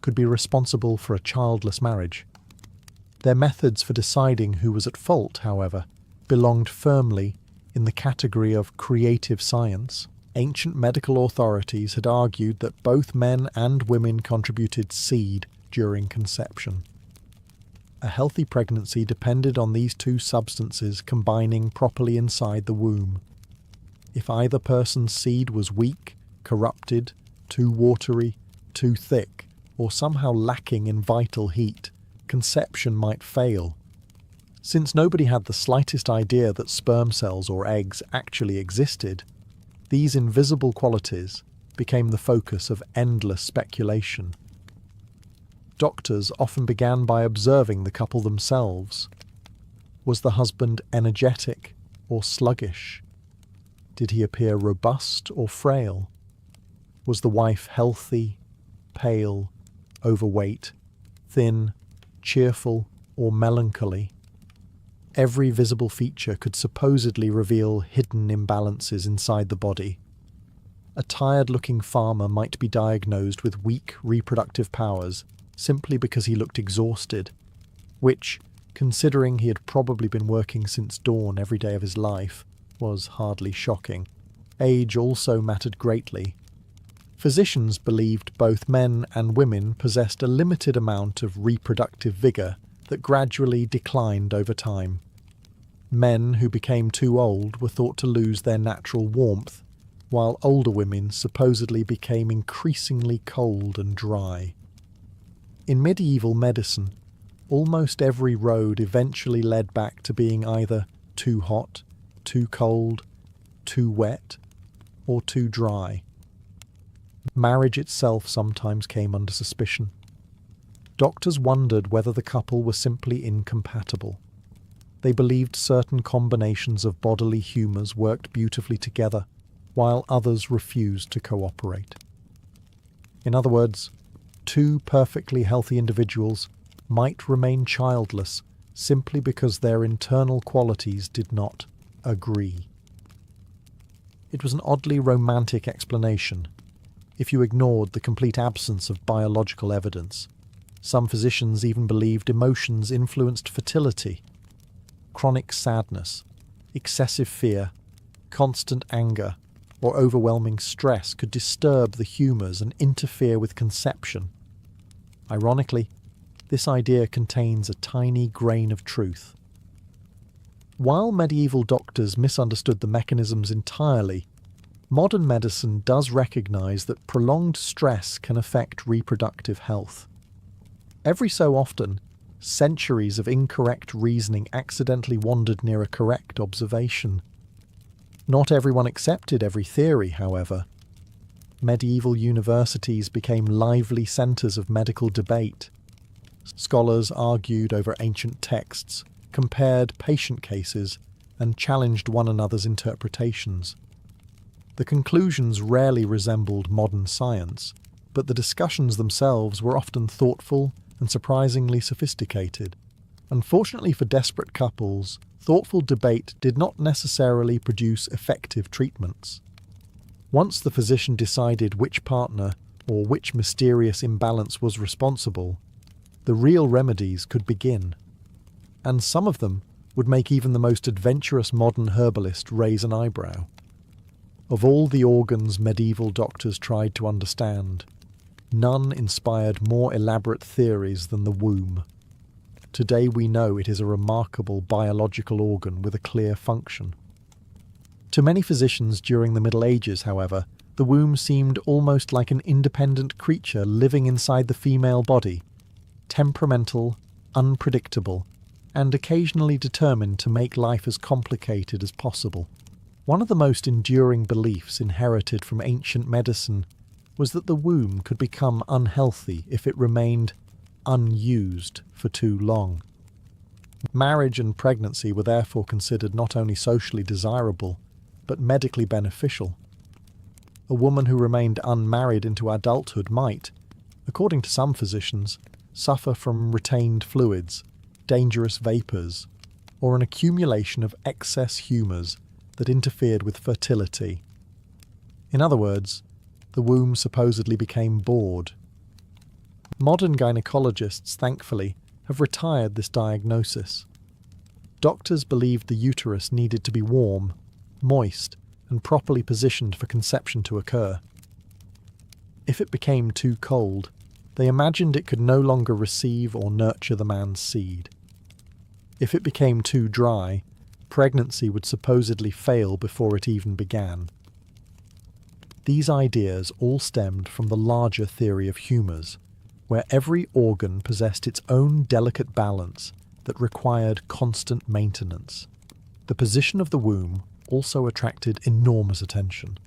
could be responsible for a childless marriage. Their methods for deciding who was at fault, however, belonged firmly in the category of creative science. Ancient medical authorities had argued that both men and women contributed seed during conception. A healthy pregnancy depended on these two substances combining properly inside the womb. If either person's seed was weak, corrupted, too watery, too thick, or somehow lacking in vital heat, conception might fail. Since nobody had the slightest idea that sperm cells or eggs actually existed, these invisible qualities became the focus of endless speculation. Doctors often began by observing the couple themselves. Was the husband energetic or sluggish? Did he appear robust or frail? Was the wife healthy, pale, overweight, thin, cheerful, or melancholy? Every visible feature could supposedly reveal hidden imbalances inside the body. A tired-looking farmer might be diagnosed with weak reproductive powers simply because he looked exhausted, which, considering he had probably been working since dawn every day of his life, was hardly shocking. Age also mattered greatly. Physicians believed both men and women possessed a limited amount of reproductive vigour that gradually declined over time. Men who became too old were thought to lose their natural warmth, while older women supposedly became increasingly cold and dry. In medieval medicine, almost every road eventually led back to being either too hot, too cold, too wet, or too dry. Marriage itself sometimes came under suspicion. Doctors wondered whether the couple were simply incompatible. They believed certain combinations of bodily humours worked beautifully together, while others refused to cooperate. In other words, two perfectly healthy individuals might remain childless simply because their internal qualities did not agree. It was an oddly romantic explanation, if you ignored the complete absence of biological evidence. Some physicians even believed emotions influenced fertility. Chronic sadness, excessive fear, constant anger, or overwhelming stress could disturb the humours and interfere with conception. Ironically, this idea contains a tiny grain of truth. While medieval doctors misunderstood the mechanisms entirely, modern medicine does recognise that prolonged stress can affect reproductive health. Every so often, centuries of incorrect reasoning accidentally wandered near a correct observation. Not everyone accepted every theory, however. Medieval universities became lively centres of medical debate. Scholars argued over ancient texts, compared patient cases, and challenged one another's interpretations. The conclusions rarely resembled modern science, but the discussions themselves were often thoughtful and surprisingly sophisticated. Unfortunately for desperate couples, thoughtful debate did not necessarily produce effective treatments. Once the physician decided which partner or which mysterious imbalance was responsible, the real remedies could begin. And some of them would make even the most adventurous modern herbalist raise an eyebrow. Of all the organs medieval doctors tried to understand, none inspired more elaborate theories than the womb. Today we know it is a remarkable biological organ with a clear function. To many physicians during the Middle Ages, however, the womb seemed almost like an independent creature living inside the female body, temperamental, unpredictable, and occasionally determined to make life as complicated as possible. One of the most enduring beliefs inherited from ancient medicine was that the womb could become unhealthy if it remained unused for too long. Marriage and pregnancy were therefore considered not only socially desirable, but medically beneficial. A woman who remained unmarried into adulthood might, according to some physicians, suffer from retained fluids, dangerous vapours, or an accumulation of excess humours that interfered with fertility. In other words, the womb supposedly became bored. Modern gynecologists, thankfully, have retired this diagnosis. Doctors believed the uterus needed to be warm, moist, and properly positioned for conception to occur. If it became too cold, They imagined it could no longer receive or nurture the man's seed. If it became too dry, pregnancy would supposedly fail before it even began. These ideas all stemmed from the larger theory of humours, where every organ possessed its own delicate balance that required constant maintenance. The position of the womb also attracted enormous attention.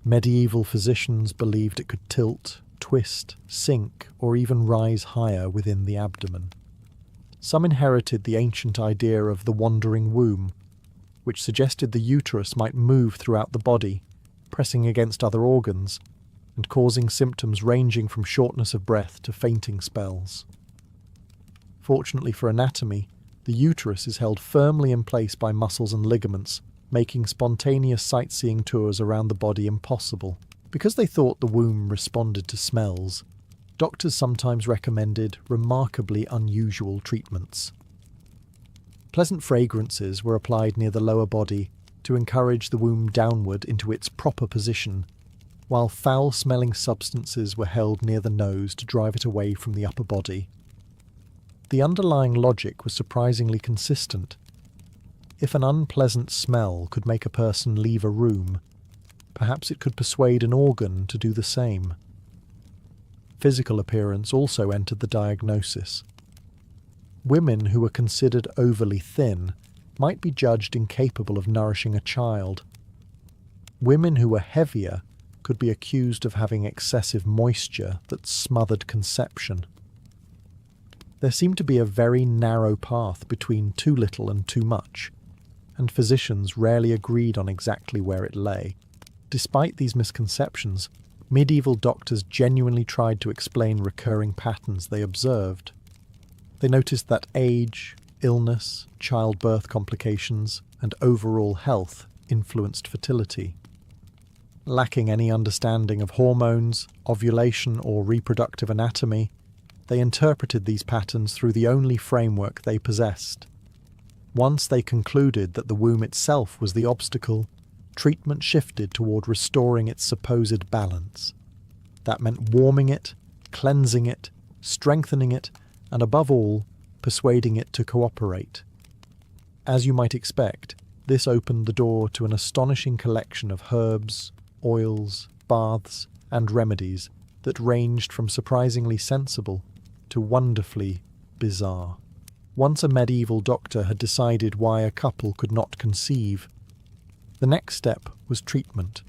Medieval physicians believed it could tilt, twist, sink, or even rise higher within the abdomen. Some inherited the ancient idea of the wandering womb, which suggested the uterus might move throughout the body, pressing against other organs, and causing symptoms ranging from shortness of breath to fainting spells. Fortunately for anatomy, the uterus is held firmly in place by muscles and ligaments, making spontaneous sightseeing tours around the body impossible. Because they thought the womb responded to smells, doctors sometimes recommended remarkably unusual treatments. Pleasant fragrances were applied near the lower body to encourage the womb downward into its proper position, while foul-smelling substances were held near the nose to drive it away from the upper body. The underlying logic was surprisingly consistent. If an unpleasant smell could make a person leave a room, perhaps it could persuade an organ to do the same. Physical appearance also entered the diagnosis. Women who were considered overly thin might be judged incapable of nourishing a child. Women who were heavier could be accused of having excessive moisture that smothered conception. There seemed to be a very narrow path between too little and too much, and physicians rarely agreed on exactly where it lay. Despite these misconceptions, medieval doctors genuinely tried to explain recurring patterns they observed. They noticed that age, illness, childbirth complications, and overall health influenced fertility. Lacking any understanding of hormones, ovulation, or reproductive anatomy, they interpreted these patterns through the only framework they possessed. Once they concluded that the womb itself was the obstacle, treatment shifted toward restoring its supposed balance. That meant warming it, cleansing it, strengthening it, and above all, persuading it to cooperate. As you might expect, this opened the door to an astonishing collection of herbs, oils, baths, and remedies that ranged from surprisingly sensible to wonderfully bizarre. Once a medieval doctor had decided why a couple could not conceive, the next step was treatment.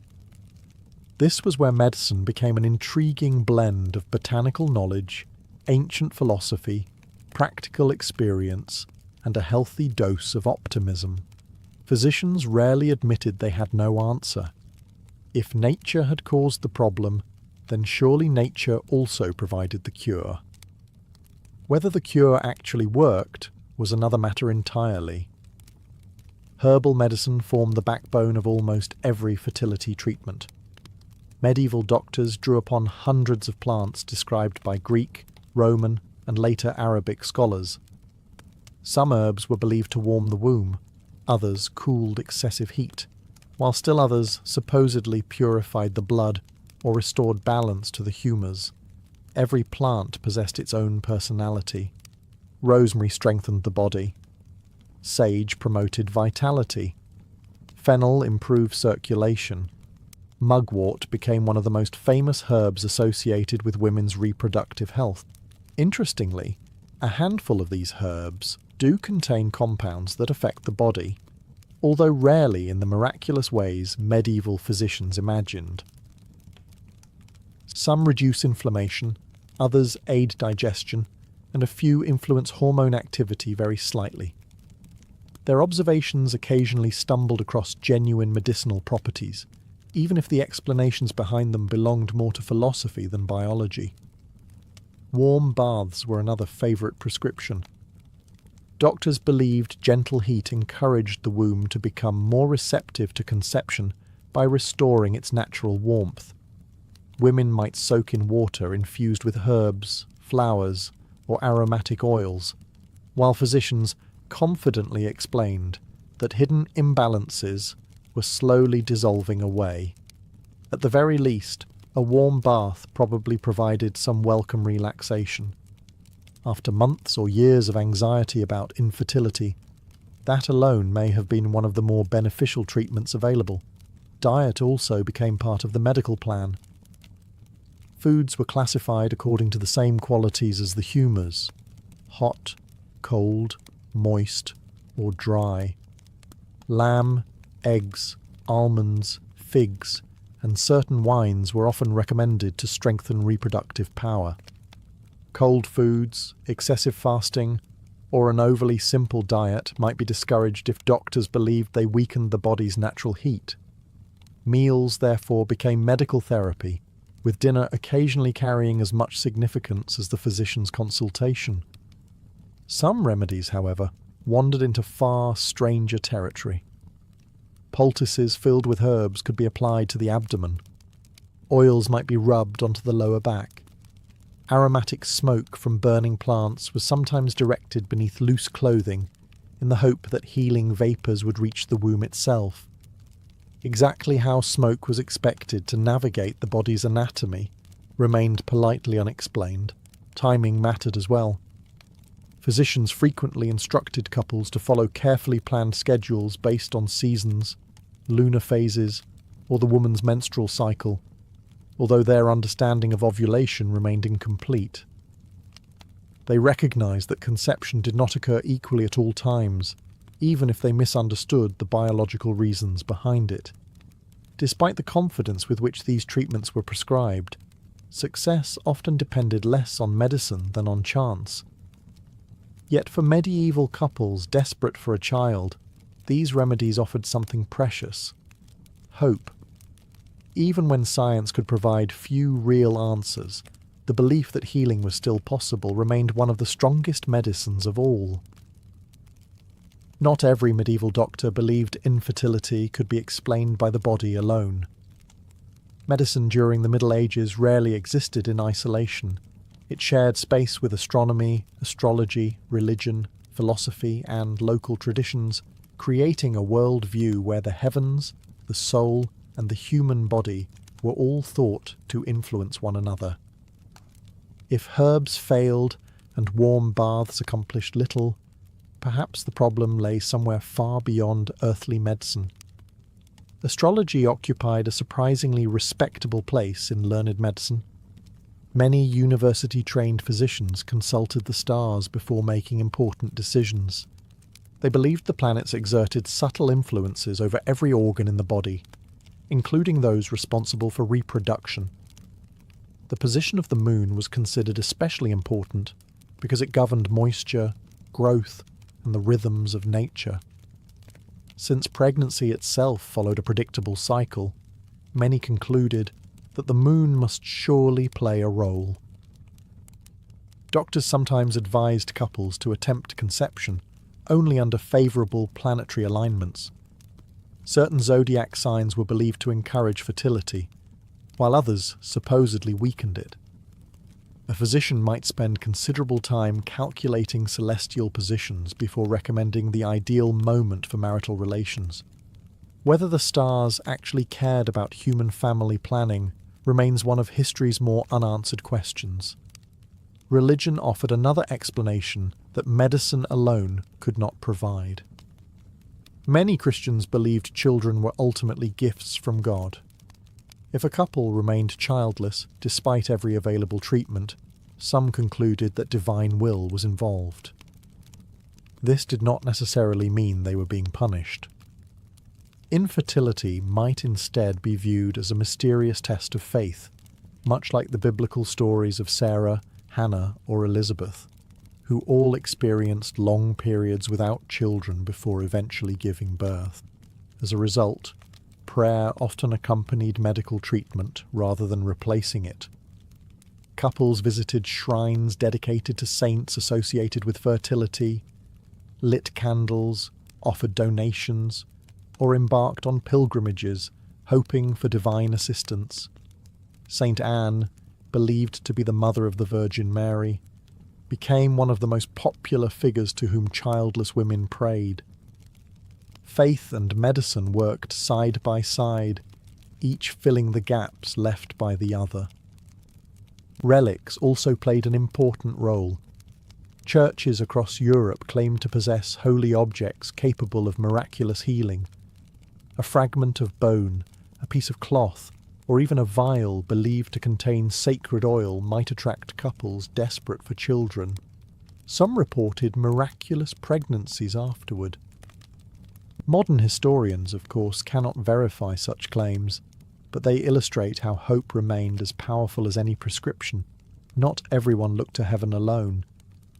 This was where medicine became an intriguing blend of botanical knowledge, ancient philosophy, practical experience, and a healthy dose of optimism. Physicians rarely admitted they had no answer. If nature had caused the problem, then surely nature also provided the cure. Whether the cure actually worked was another matter entirely. Herbal medicine formed the backbone of almost every fertility treatment. Medieval doctors drew upon hundreds of plants described by Greek, Roman, and later Arabic scholars. Some herbs were believed to warm the womb, others cooled excessive heat, while still others supposedly purified the blood or restored balance to the humours. Every plant possessed its own personality. Rosemary strengthened the body. Sage promoted vitality. Fennel improved circulation. Mugwort became one of the most famous herbs associated with women's reproductive health. Interestingly, a handful of these herbs do contain compounds that affect the body, although rarely in the miraculous ways medieval physicians imagined. Some reduce inflammation, others aid digestion, and a few influence hormone activity very slightly. Their observations occasionally stumbled across genuine medicinal properties, even if the explanations behind them belonged more to philosophy than biology. Warm baths were another favourite prescription. Doctors believed gentle heat encouraged the womb to become more receptive to conception by restoring its natural warmth. Women might soak in water infused with herbs, flowers, or aromatic oils, while physicians confidently explained that hidden imbalances were slowly dissolving away. At the very least, A warm bath probably provided some welcome relaxation. After months or years of anxiety about infertility, that alone may have been one of the more beneficial treatments available. Diet also became part of the medical plan. Foods were classified according to the same qualities as the humours: hot, cold, moist, or dry. Lamb, eggs, almonds, figs, and certain wines were often recommended to strengthen reproductive power. Cold foods, excessive fasting, or an overly simple diet might be discouraged if doctors believed they weakened the body's natural heat. Meals, therefore, became medical therapy, with dinner occasionally carrying as much significance as the physician's consultation. Some remedies, however, wandered into far stranger territory. Poultices filled with herbs could be applied to the abdomen. Oils might be rubbed onto the lower back. Aromatic smoke from burning plants was sometimes directed beneath loose clothing in the hope that healing vapours would reach the womb itself. Exactly how smoke was expected to navigate the body's anatomy remained politely unexplained. Timing mattered as well. Physicians frequently instructed couples to follow carefully planned schedules based on seasons, lunar phases, or the woman's menstrual cycle, although their understanding of ovulation remained incomplete. They recognized that conception did not occur equally at all times, even if they misunderstood the biological reasons behind it. Despite the confidence with which these treatments were prescribed, success often depended less on medicine than on chance. Yet for medieval couples desperate for a child, these remedies offered something precious: hope. Even when science could provide few real answers, the belief that healing was still possible remained one of the strongest medicines of all. Not every medieval doctor believed infertility could be explained by the body alone. Medicine during the Middle Ages rarely existed in isolation. It shared space with astronomy, astrology, religion, philosophy, and local traditions, creating a world view where the heavens, the soul, and the human body were all thought to influence one another. If herbs failed and warm baths accomplished little, perhaps the problem lay somewhere far beyond earthly medicine. Astrology occupied a surprisingly respectable place in learned medicine. Many university-trained physicians consulted the stars before making important decisions. They believed the planets exerted subtle influences over every organ in the body, including those responsible for reproduction. The position of the moon was considered especially important because it governed moisture, growth, and the rhythms of nature. Since pregnancy itself followed a predictable cycle, many concluded that the moon must surely play a role. Doctors sometimes advised couples to attempt conception only under favourable planetary alignments. Certain zodiac signs were believed to encourage fertility, while others supposedly weakened it. A physician might spend considerable time calculating celestial positions before recommending the ideal moment for marital relations. Whether the stars actually cared about human family planning remains one of history's more unanswered questions. Religion offered another explanation that medicine alone could not provide. Many Christians believed children were ultimately gifts from God. If a couple remained childless despite every available treatment, some concluded that divine will was involved. This did not necessarily mean they were being punished. Infertility might instead be viewed as a mysterious test of faith, much like the biblical stories of Sarah, Hannah, or Elizabeth, who all experienced long periods without children before eventually giving birth. As a result, prayer often accompanied medical treatment rather than replacing it. Couples visited shrines dedicated to saints associated with fertility, lit candles, offered donations, or embarked on pilgrimages, hoping for divine assistance. Saint Anne, believed to be the mother of the Virgin Mary, became one of the most popular figures to whom childless women prayed. Faith and medicine worked side by side, each filling the gaps left by the other. Relics also played an important role. Churches across Europe claimed to possess holy objects capable of miraculous healing. A fragment of bone, a piece of cloth, or even a vial believed to contain sacred oil might attract couples desperate for children. Some reported miraculous pregnancies afterward. Modern historians, of course, cannot verify such claims, but they illustrate how hope remained as powerful as any prescription. Not everyone looked to heaven alone.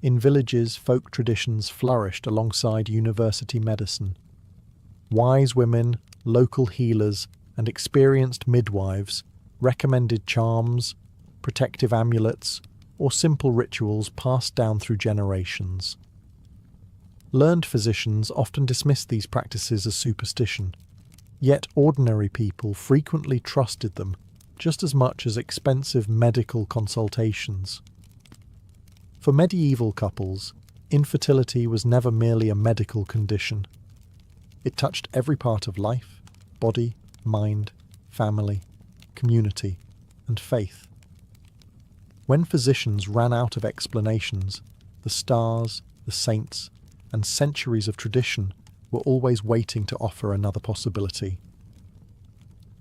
In villages, folk traditions flourished alongside university medicine. Wise women, local healers, and experienced midwives recommended charms, protective amulets, or simple rituals passed down through generations. Learned physicians often dismissed these practices as superstition, yet ordinary people frequently trusted them just as much as expensive medical consultations. For medieval couples, infertility was never merely a medical condition. It touched every part of life, body, mind, family, community, and faith. When physicians ran out of explanations, the stars, the saints, and centuries of tradition were always waiting to offer another possibility.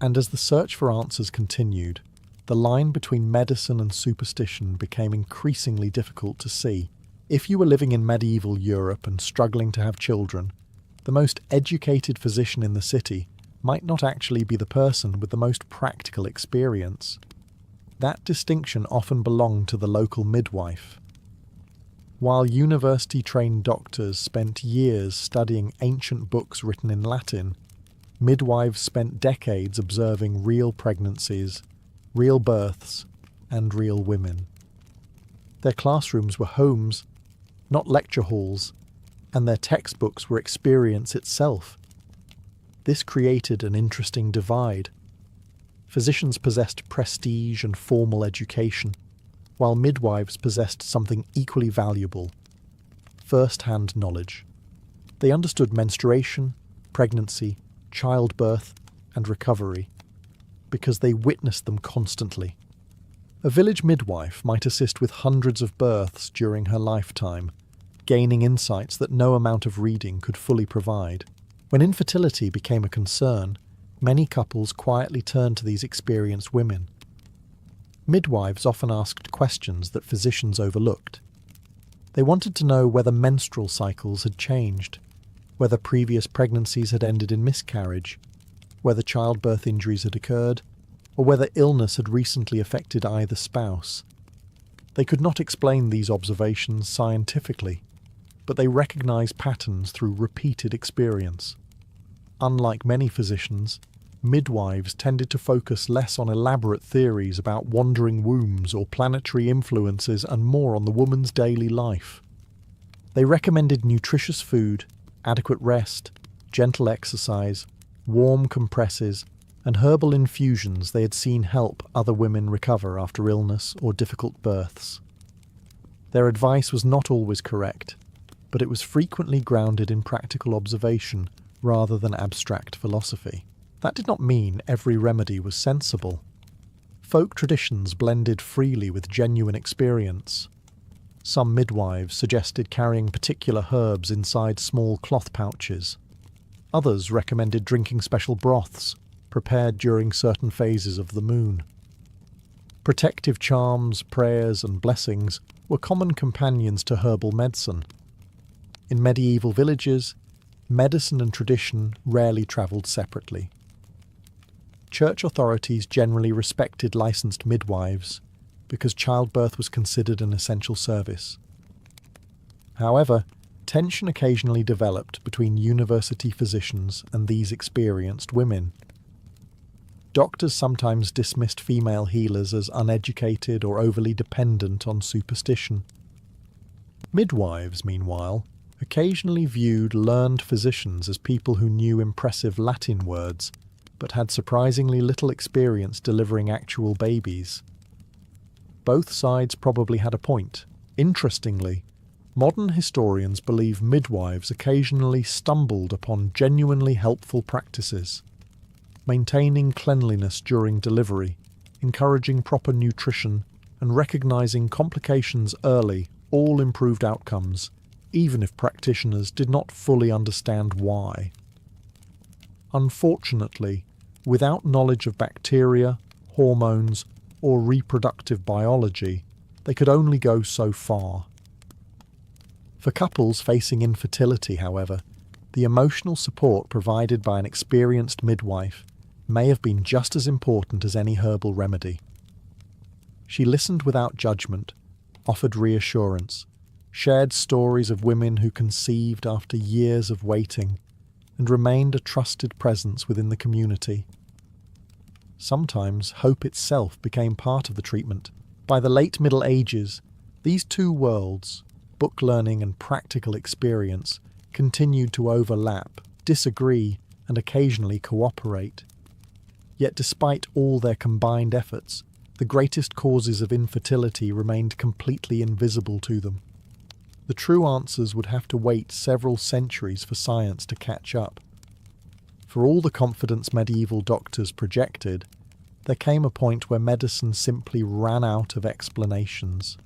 And as the search for answers continued, the line between medicine and superstition became increasingly difficult to see. If you were living in medieval Europe and struggling to have children, the most educated physician in the city might not actually be the person with the most practical experience. That distinction often belonged to the local midwife. While university-trained doctors spent years studying ancient books written in Latin, midwives spent decades observing real pregnancies, real births, and real women. Their classrooms were homes, not lecture halls, and their textbooks were experience itself. This created an interesting divide. Physicians possessed prestige and formal education, while midwives possessed something equally valuable: first-hand knowledge. They understood menstruation, pregnancy, childbirth, and recovery, because they witnessed them constantly. A village midwife might assist with hundreds of births during her lifetime, gaining insights that no amount of reading could fully provide. When infertility became a concern, many couples quietly turned to these experienced women. Midwives often asked questions that physicians overlooked. They wanted to know whether menstrual cycles had changed, whether previous pregnancies had ended in miscarriage, whether childbirth injuries had occurred, or whether illness had recently affected either spouse. They could not explain these observations scientifically, but they recognized patterns through repeated experience. Unlike many physicians, midwives tended to focus less on elaborate theories about wandering wombs or planetary influences and more on the woman's daily life. They recommended nutritious food, adequate rest, gentle exercise, warm compresses, and herbal infusions they had seen help other women recover after illness or difficult births. Their advice was not always correct, but it was frequently grounded in practical observation rather than abstract philosophy. That did not mean every remedy was sensible. Folk traditions blended freely with genuine experience. Some midwives suggested carrying particular herbs inside small cloth pouches. Others recommended drinking special broths, prepared during certain phases of the moon. Protective charms, prayers, and blessings were common companions to herbal medicine. In medieval villages, medicine and tradition rarely travelled separately. Church authorities generally respected licensed midwives because childbirth was considered an essential service. However, tension occasionally developed between university physicians and these experienced women. Doctors sometimes dismissed female healers as uneducated or overly dependent on superstition. Midwives, meanwhile, occasionally viewed learned physicians as people who knew impressive Latin words but had surprisingly little experience delivering actual babies. Both sides probably had a point. Interestingly, modern historians believe midwives occasionally stumbled upon genuinely helpful practices. maintaining cleanliness during delivery, encouraging proper nutrition, and recognizing complications early all improved outcomes, even if practitioners did not fully understand why. Unfortunately, without knowledge of bacteria, hormones, or reproductive biology, they could only go so far. For couples facing infertility, however, the emotional support provided by an experienced midwife may have been just as important as any herbal remedy. She listened without judgment, offered reassurance, shared stories of women who conceived after years of waiting, and remained a trusted presence within the community. Sometimes hope itself became part of the treatment. By the late Middle Ages, these two worlds, book learning and practical experience, continued to overlap, disagree, and occasionally cooperate. Yet despite all their combined efforts, the greatest causes of infertility remained completely invisible to them. The true answers would have to wait several centuries for science to catch up. For all the confidence medieval doctors projected, there came a point where medicine simply ran out of explanations.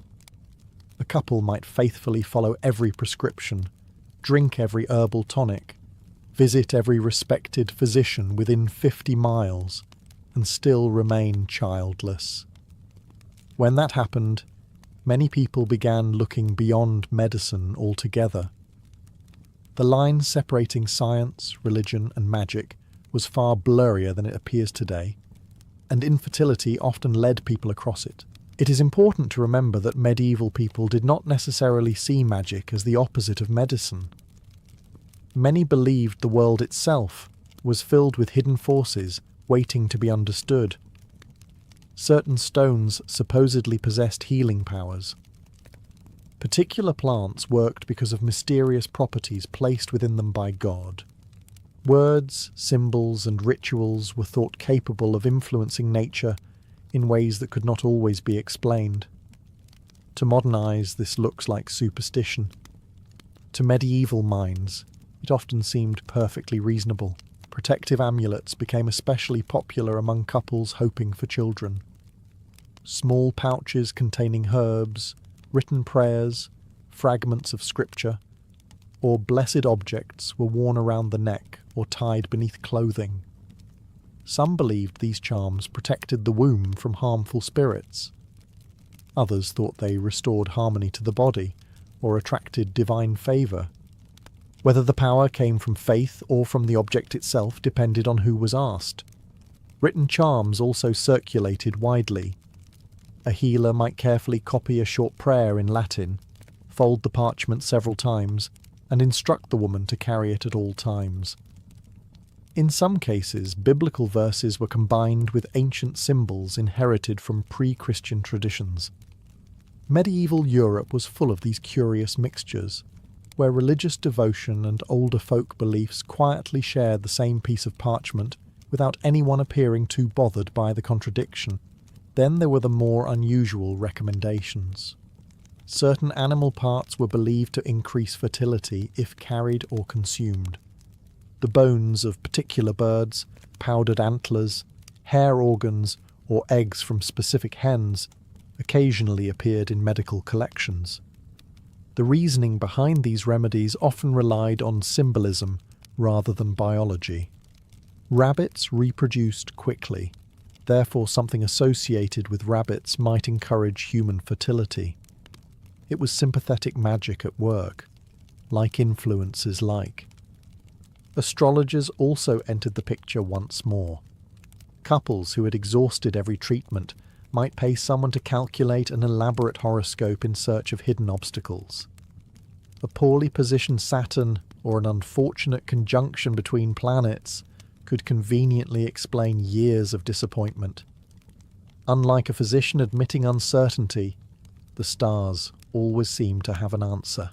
A couple might faithfully follow every prescription, drink every herbal tonic, visit every respected physician within 50 miles, and still remain childless. When that happened, many people began looking beyond medicine altogether. The line separating science, religion, and magic was far blurrier than it appears today, and infertility often led people across it. It is important to remember that medieval people did not necessarily see magic as the opposite of medicine. Many believed the world itself was filled with hidden forces waiting to be understood. Certain stones supposedly possessed healing powers. Particular plants worked because of mysterious properties placed within them by God. Words, symbols, and rituals were thought capable of influencing nature in ways that could not always be explained. To modern eyes, this looks like superstition. To medieval minds, it often seemed perfectly reasonable. Protective amulets became especially popular among couples hoping for children. Small pouches containing herbs, written prayers, fragments of scripture, or blessed objects were worn around the neck or tied beneath clothing. Some believed these charms protected the womb from harmful spirits. Others thought they restored harmony to the body or attracted divine favour. Whether the power came from faith or from the object itself depended on who was asked. Written charms also circulated widely. A healer might carefully copy a short prayer in Latin, fold the parchment several times, and instruct the woman to carry it at all times. In some cases, biblical verses were combined with ancient symbols inherited from pre-Christian traditions. Medieval Europe was full of these curious mixtures, where religious devotion and older folk beliefs quietly shared the same piece of parchment without anyone appearing too bothered by the contradiction. Then there were the more unusual recommendations. Certain animal parts were believed to increase fertility if carried or consumed. The bones of particular birds, powdered antlers, hair organs, or eggs from specific hens occasionally appeared in medical collections. The reasoning behind these remedies often relied on symbolism rather than biology. Rabbits reproduced quickly, therefore something associated with rabbits might encourage human fertility. It was sympathetic magic at work, like influences like. Astrologers also entered the picture once more. Couples who had exhausted every treatment might pay someone to calculate an elaborate horoscope in search of hidden obstacles. A poorly positioned Saturn or an unfortunate conjunction between planets could conveniently explain years of disappointment. Unlike a physician admitting uncertainty, the stars always seem to have an answer.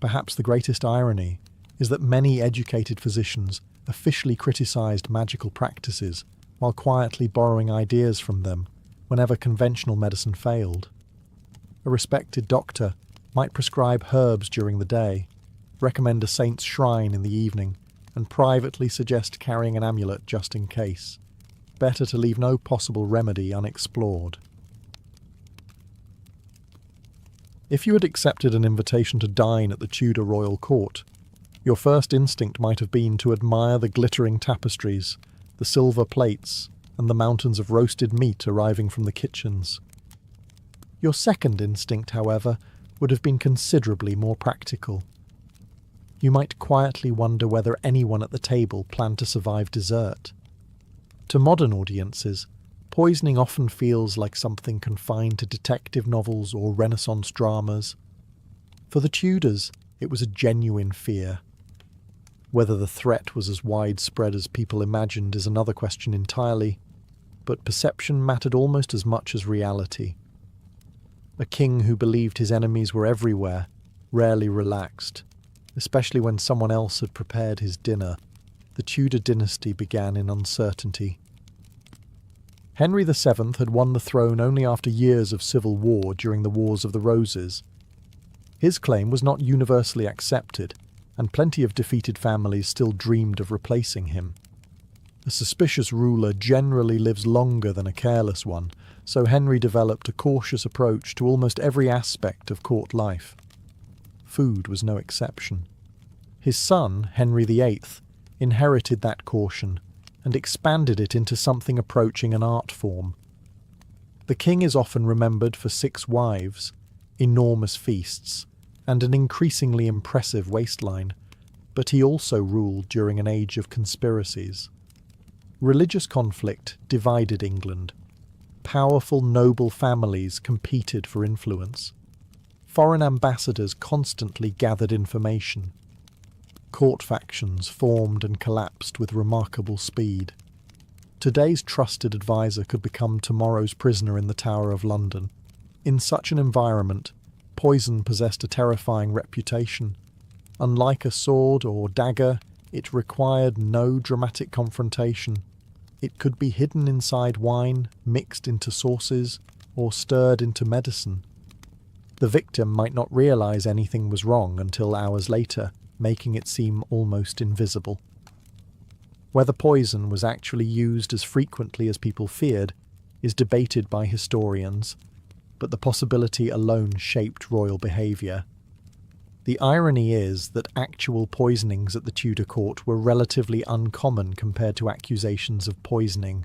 Perhaps the greatest irony is that many educated physicians officially criticized magical practices while quietly borrowing ideas from them whenever conventional medicine failed. A respected doctor might prescribe herbs during the day, recommend a saint's shrine in the evening, and privately suggest carrying an amulet just in case. Better to leave no possible remedy unexplored. If you had accepted an invitation to dine at the Tudor royal court, your first instinct might have been to admire the glittering tapestries, the silver plates, and the mountains of roasted meat arriving from the kitchens. Your second instinct, however, would have been considerably more practical. You might quietly wonder whether anyone at the table planned to survive dessert. To modern audiences, poisoning often feels like something confined to detective novels or Renaissance dramas. For the Tudors, it was a genuine fear. Whether the threat was as widespread as people imagined is another question entirely, but perception mattered almost as much as reality. A king who believed his enemies were everywhere rarely relaxed, especially when someone else had prepared his dinner. The Tudor dynasty began in uncertainty. Henry VII had won the throne only after years of civil war during the Wars of the Roses. His claim was not universally accepted, and plenty of defeated families still dreamed of replacing him. A suspicious ruler generally lives longer than a careless one, so Henry developed a cautious approach to almost every aspect of court life. Food was no exception. His son, Henry VIII, inherited that caution and expanded it into something approaching an art form. The king is often remembered for 6 wives, enormous feasts, and an increasingly impressive waistline, but he also ruled during an age of conspiracies. Religious conflict divided England. Powerful noble families competed for influence. Foreign ambassadors constantly gathered information. Court factions formed and collapsed with remarkable speed. Today's trusted advisor could become tomorrow's prisoner in the Tower of London. In such an environment, poison possessed a terrifying reputation. Unlike a sword or dagger, it required no dramatic confrontation. It could be hidden inside wine, mixed into sauces, or stirred into medicine. The victim might not realize anything was wrong until hours later, making it seem almost invisible. Whether poison was actually used as frequently as people feared is debated by historians, but the possibility alone shaped royal behaviour. The irony is that actual poisonings at the Tudor court were relatively uncommon compared to accusations of poisoning.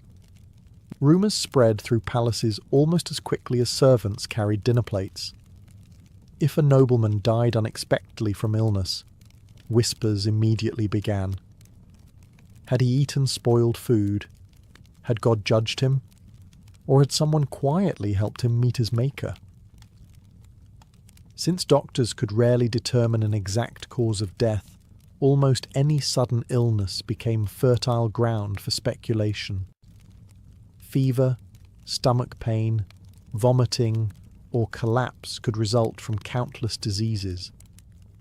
Rumours spread through palaces almost as quickly as servants carried dinner plates. If a nobleman died unexpectedly from illness, whispers immediately began. Had he eaten spoiled food? Had God judged him? Or had someone quietly helped him meet his maker? Since doctors could rarely determine an exact cause of death, almost any sudden illness became fertile ground for speculation. Fever, stomach pain, vomiting, or collapse could result from countless diseases,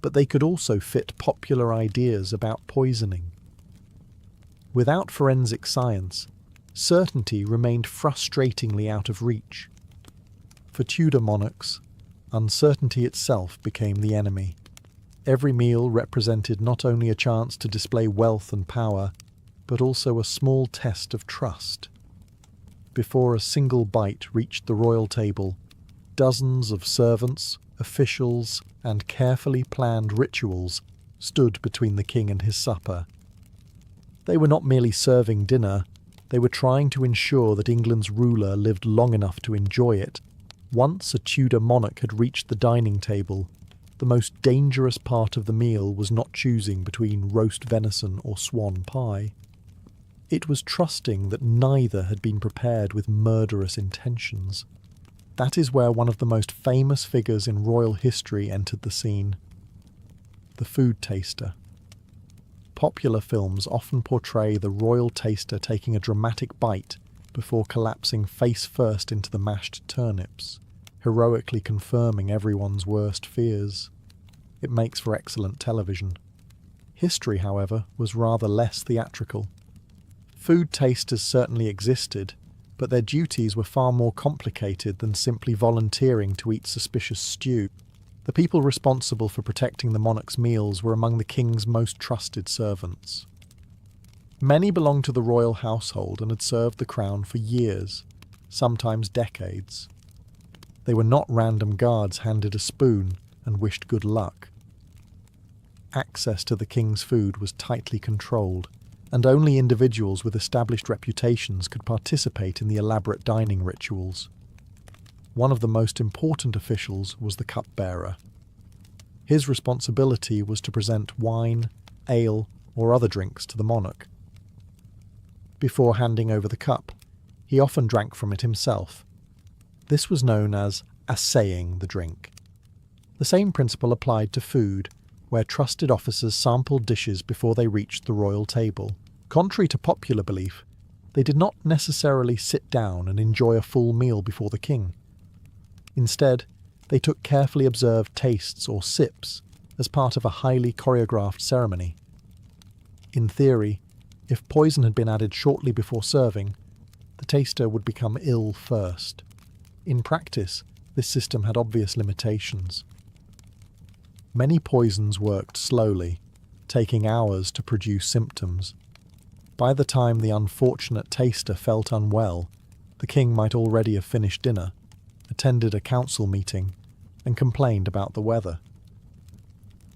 but they could also fit popular ideas about poisoning. Without forensic science, certainty remained frustratingly out of reach. For Tudor monarchs, uncertainty itself became the enemy. Every meal represented not only a chance to display wealth and power, but also a small test of trust. Before a single bite reached the royal table, dozens of servants, officials, and carefully planned rituals stood between the king and his supper. They were not merely serving dinner, they were trying to ensure that England's ruler lived long enough to enjoy it. Once a Tudor monarch had reached the dining table, the most dangerous part of the meal was not choosing between roast venison or swan pie. It was trusting that neither had been prepared with murderous intentions. That is where one of the most famous figures in royal history entered the scene: the food taster. Popular films often portray the royal taster taking a dramatic bite before collapsing face first into the mashed turnips, heroically confirming everyone's worst fears. It makes for excellent television. History, however, was rather less theatrical. Food tasters certainly existed, but their duties were far more complicated than simply volunteering to eat suspicious stew. The people responsible for protecting the monarch's meals were among the king's most trusted servants. Many belonged to the royal household and had served the crown for years, sometimes decades. They were not random guards handed a spoon and wished good luck. Access to the king's food was tightly controlled, and only individuals with established reputations could participate in the elaborate dining rituals. One of the most important officials was the cupbearer. His responsibility was to present wine, ale, or other drinks to the monarch. Before handing over the cup, he often drank from it himself. This was known as assaying the drink. The same principle applied to food, where trusted officers sampled dishes before they reached the royal table. Contrary to popular belief, they did not necessarily sit down and enjoy a full meal before the king. Instead, they took carefully observed tastes or sips as part of a highly choreographed ceremony. In theory, if poison had been added shortly before serving, the taster would become ill first. In practice, this system had obvious limitations. Many poisons worked slowly, taking hours to produce symptoms. By the time the unfortunate taster felt unwell, the king might already have finished dinner, attended a council meeting, and complained about the weather.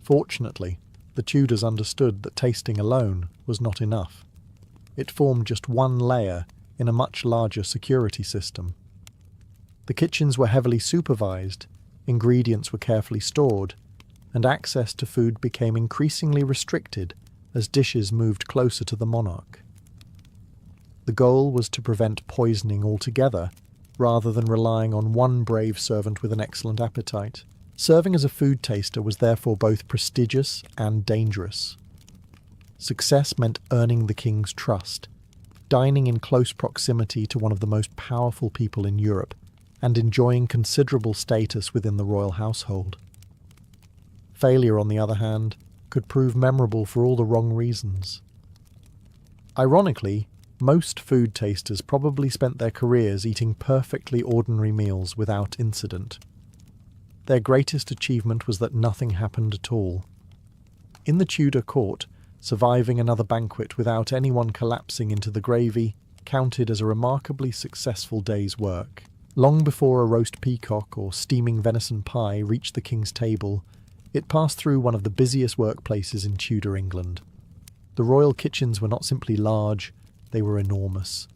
Fortunately, the Tudors understood that tasting alone was not enough. It formed just one layer in a much larger security system. The kitchens were heavily supervised, ingredients were carefully stored, and access to food became increasingly restricted as dishes moved closer to the monarch. The goal was to prevent poisoning altogether, rather than relying on one brave servant with an excellent appetite. Serving as a food taster was therefore both prestigious and dangerous. Success meant earning the king's trust, dining in close proximity to one of the most powerful people in Europe, and enjoying considerable status within the royal household. Failure, on the other hand, could prove memorable for all the wrong reasons. Ironically, most food tasters probably spent their careers eating perfectly ordinary meals without incident. Their greatest achievement was that nothing happened at all. In the Tudor court, surviving another banquet without anyone collapsing into the gravy counted as a remarkably successful day's work. Long before a roast peacock or steaming venison pie reached the king's table, it passed through one of the busiest workplaces in Tudor England. The royal kitchens were not simply large, they were enormous.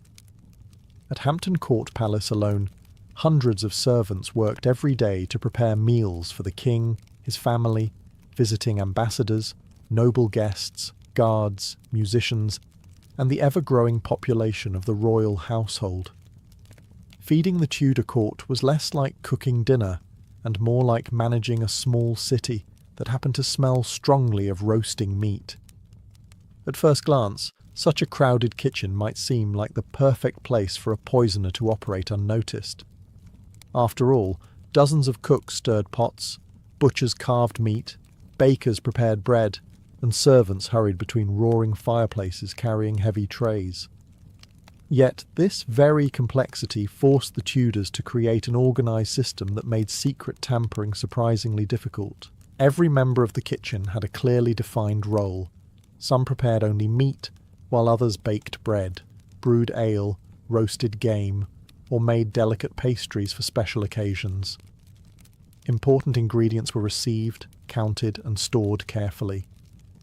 At Hampton Court Palace alone, hundreds of servants worked every day to prepare meals for the king, his family, visiting ambassadors, noble guests, guards, musicians, and the ever-growing population of the royal household. Feeding the Tudor court was less like cooking dinner and more like managing a small city that happened to smell strongly of roasting meat. At first glance, such a crowded kitchen might seem like the perfect place for a poisoner to operate unnoticed. After all, dozens of cooks stirred pots, butchers carved meat, bakers prepared bread, and servants hurried between roaring fireplaces carrying heavy trays. Yet this very complexity forced the Tudors to create an organised system that made secret tampering surprisingly difficult. Every member of the kitchen had a clearly defined role. Some prepared only meat, while others baked bread, brewed ale, roasted game, or made delicate pastries for special occasions. Important ingredients were received, counted, and stored carefully.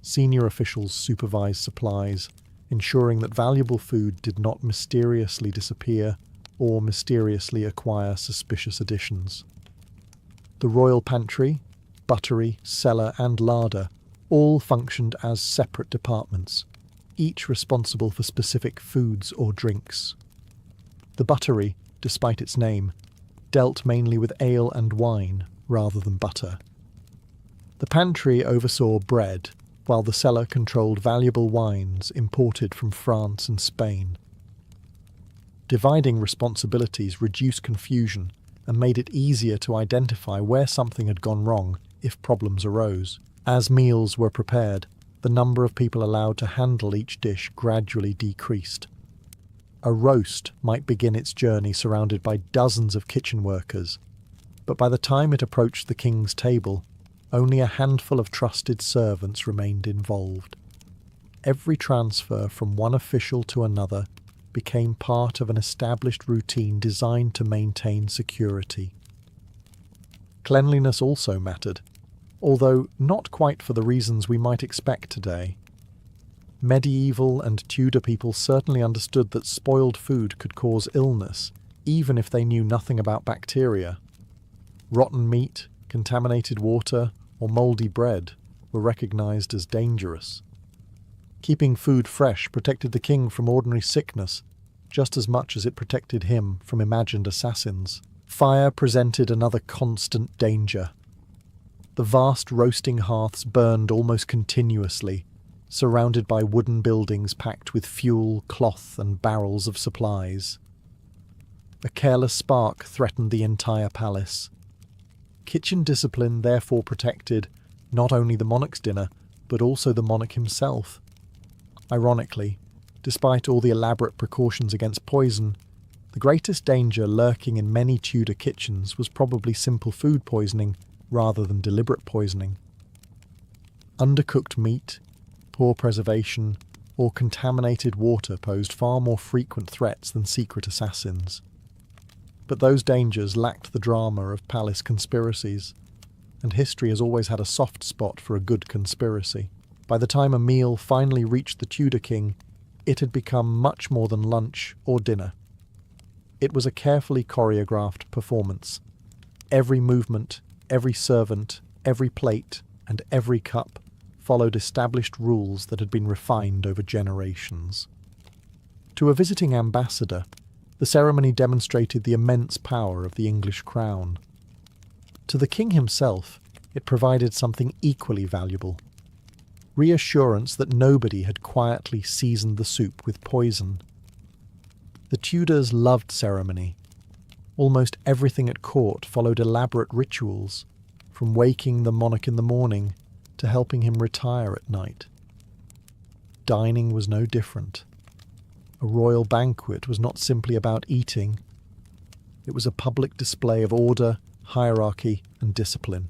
Senior officials supervised supplies, ensuring that valuable food did not mysteriously disappear or mysteriously acquire suspicious additions. The royal pantry, buttery, cellar, and larder all functioned as separate departments, each responsible for specific foods or drinks. The buttery, despite its name, dealt mainly with ale and wine rather than butter. The pantry oversaw bread, while the cellar controlled valuable wines imported from France and Spain. Dividing responsibilities reduced confusion and made it easier to identify where something had gone wrong if problems arose. As meals were prepared, the number of people allowed to handle each dish gradually decreased. A roast might begin its journey surrounded by dozens of kitchen workers, but by the time it approached the king's table, only a handful of trusted servants remained involved. Every transfer from one official to another became part of an established routine designed to maintain security. Cleanliness also mattered, although not quite for the reasons we might expect today. Medieval and Tudor people certainly understood that spoiled food could cause illness, even if they knew nothing about bacteria. Rotten meat, contaminated water, or mouldy bread were recognized as dangerous. Keeping food fresh protected the king from ordinary sickness, just as much as it protected him from imagined assassins. Fire presented another constant danger. The vast roasting hearths burned almost continuously, surrounded by wooden buildings packed with fuel, cloth, and barrels of supplies. A careless spark threatened the entire palace. Kitchen discipline therefore protected not only the monarch's dinner, but also the monarch himself. Ironically, despite all the elaborate precautions against poison, the greatest danger lurking in many Tudor kitchens was probably simple food poisoning rather than deliberate poisoning. Undercooked meat, poor preservation, or contaminated water posed far more frequent threats than secret assassins. But those dangers lacked the drama of palace conspiracies, and history has always had a soft spot for a good conspiracy. By the time a meal finally reached the Tudor king, it had become much more than lunch or dinner. It was a carefully choreographed performance. Every movement, every servant, every plate, and every cup followed established rules that had been refined over generations. To a visiting ambassador, the ceremony demonstrated the immense power of the English crown. To the king himself, it provided something equally valuable: reassurance that nobody had quietly seasoned the soup with poison. The Tudors loved ceremony. Almost everything at court followed elaborate rituals, from waking the monarch in the morning to helping him retire at night. Dining was no different. A royal banquet was not simply about eating. It was a public display of order, hierarchy, and discipline.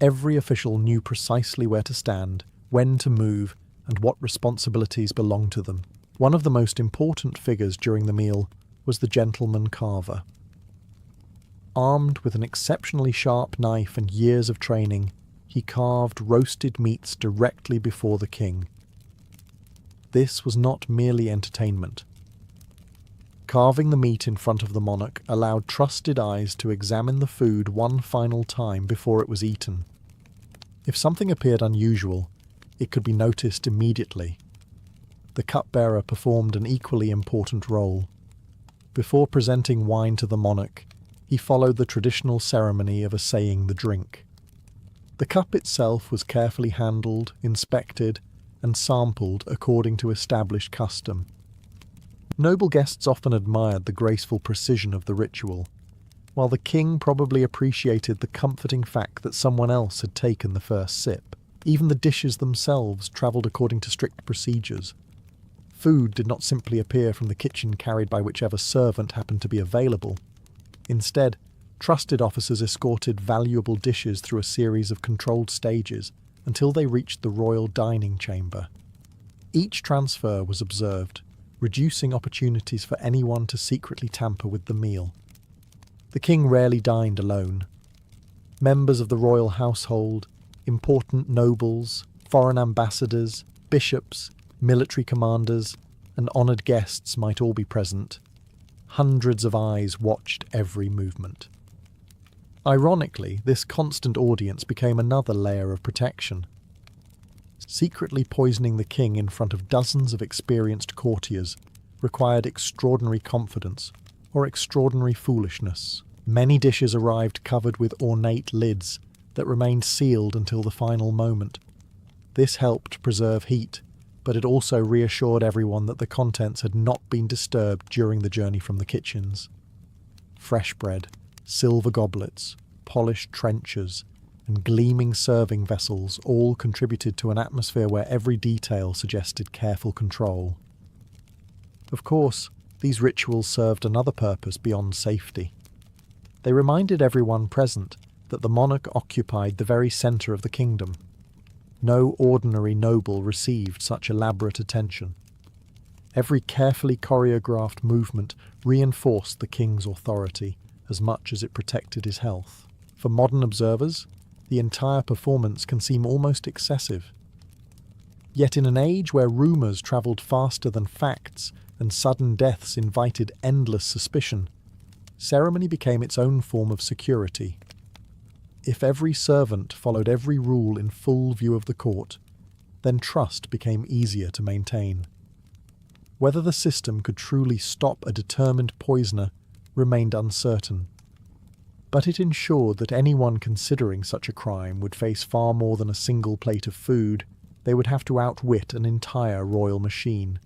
Every official knew precisely where to stand, when to move, and what responsibilities belonged to them. One of the most important figures during the meal was the gentleman carver. Armed with an exceptionally sharp knife and years of training, he carved roasted meats directly before the king. This was not merely entertainment. Carving the meat in front of the monarch allowed trusted eyes to examine the food one final time before it was eaten. If something appeared unusual, it could be noticed immediately. The cupbearer performed an equally important role. Before presenting wine to the monarch, he followed the traditional ceremony of assaying the drink. The cup itself was carefully handled, inspected, and sampled according to established custom. Noble guests often admired the graceful precision of the ritual, while the king probably appreciated the comforting fact that someone else had taken the first sip. Even the dishes themselves travelled according to strict procedures. Food did not simply appear from the kitchen carried by whichever servant happened to be available. Instead, trusted officers escorted valuable dishes through a series of controlled stages until they reached the royal dining chamber. Each transfer was observed, reducing opportunities for anyone to secretly tamper with the meal. The king rarely dined alone. Members of the royal household, important nobles, foreign ambassadors, bishops, military commanders, and honoured guests might all be present. Hundreds of eyes watched every movement. Ironically, this constant audience became another layer of protection. Secretly poisoning the king in front of dozens of experienced courtiers required extraordinary confidence or extraordinary foolishness. Many dishes arrived covered with ornate lids that remained sealed until the final moment. This helped preserve heat, but it also reassured everyone that the contents had not been disturbed during the journey from the kitchens. Fresh bread, silver goblets, polished trenchers, and gleaming serving vessels all contributed to an atmosphere where every detail suggested careful control. Of course, these rituals served another purpose beyond safety. They reminded everyone present that the monarch occupied the very centre of the kingdom. No ordinary noble received such elaborate attention. Every carefully choreographed movement reinforced the king's authority as much as it protected his health. For modern observers, the entire performance can seem almost excessive. Yet in an age where rumours travelled faster than facts and sudden deaths invited endless suspicion, ceremony became its own form of security. If every servant followed every rule in full view of the court, then trust became easier to maintain. Whether the system could truly stop a determined poisoner remained uncertain, but it ensured that anyone considering such a crime would face far more than a single plate of food. They would have to outwit an entire royal machine.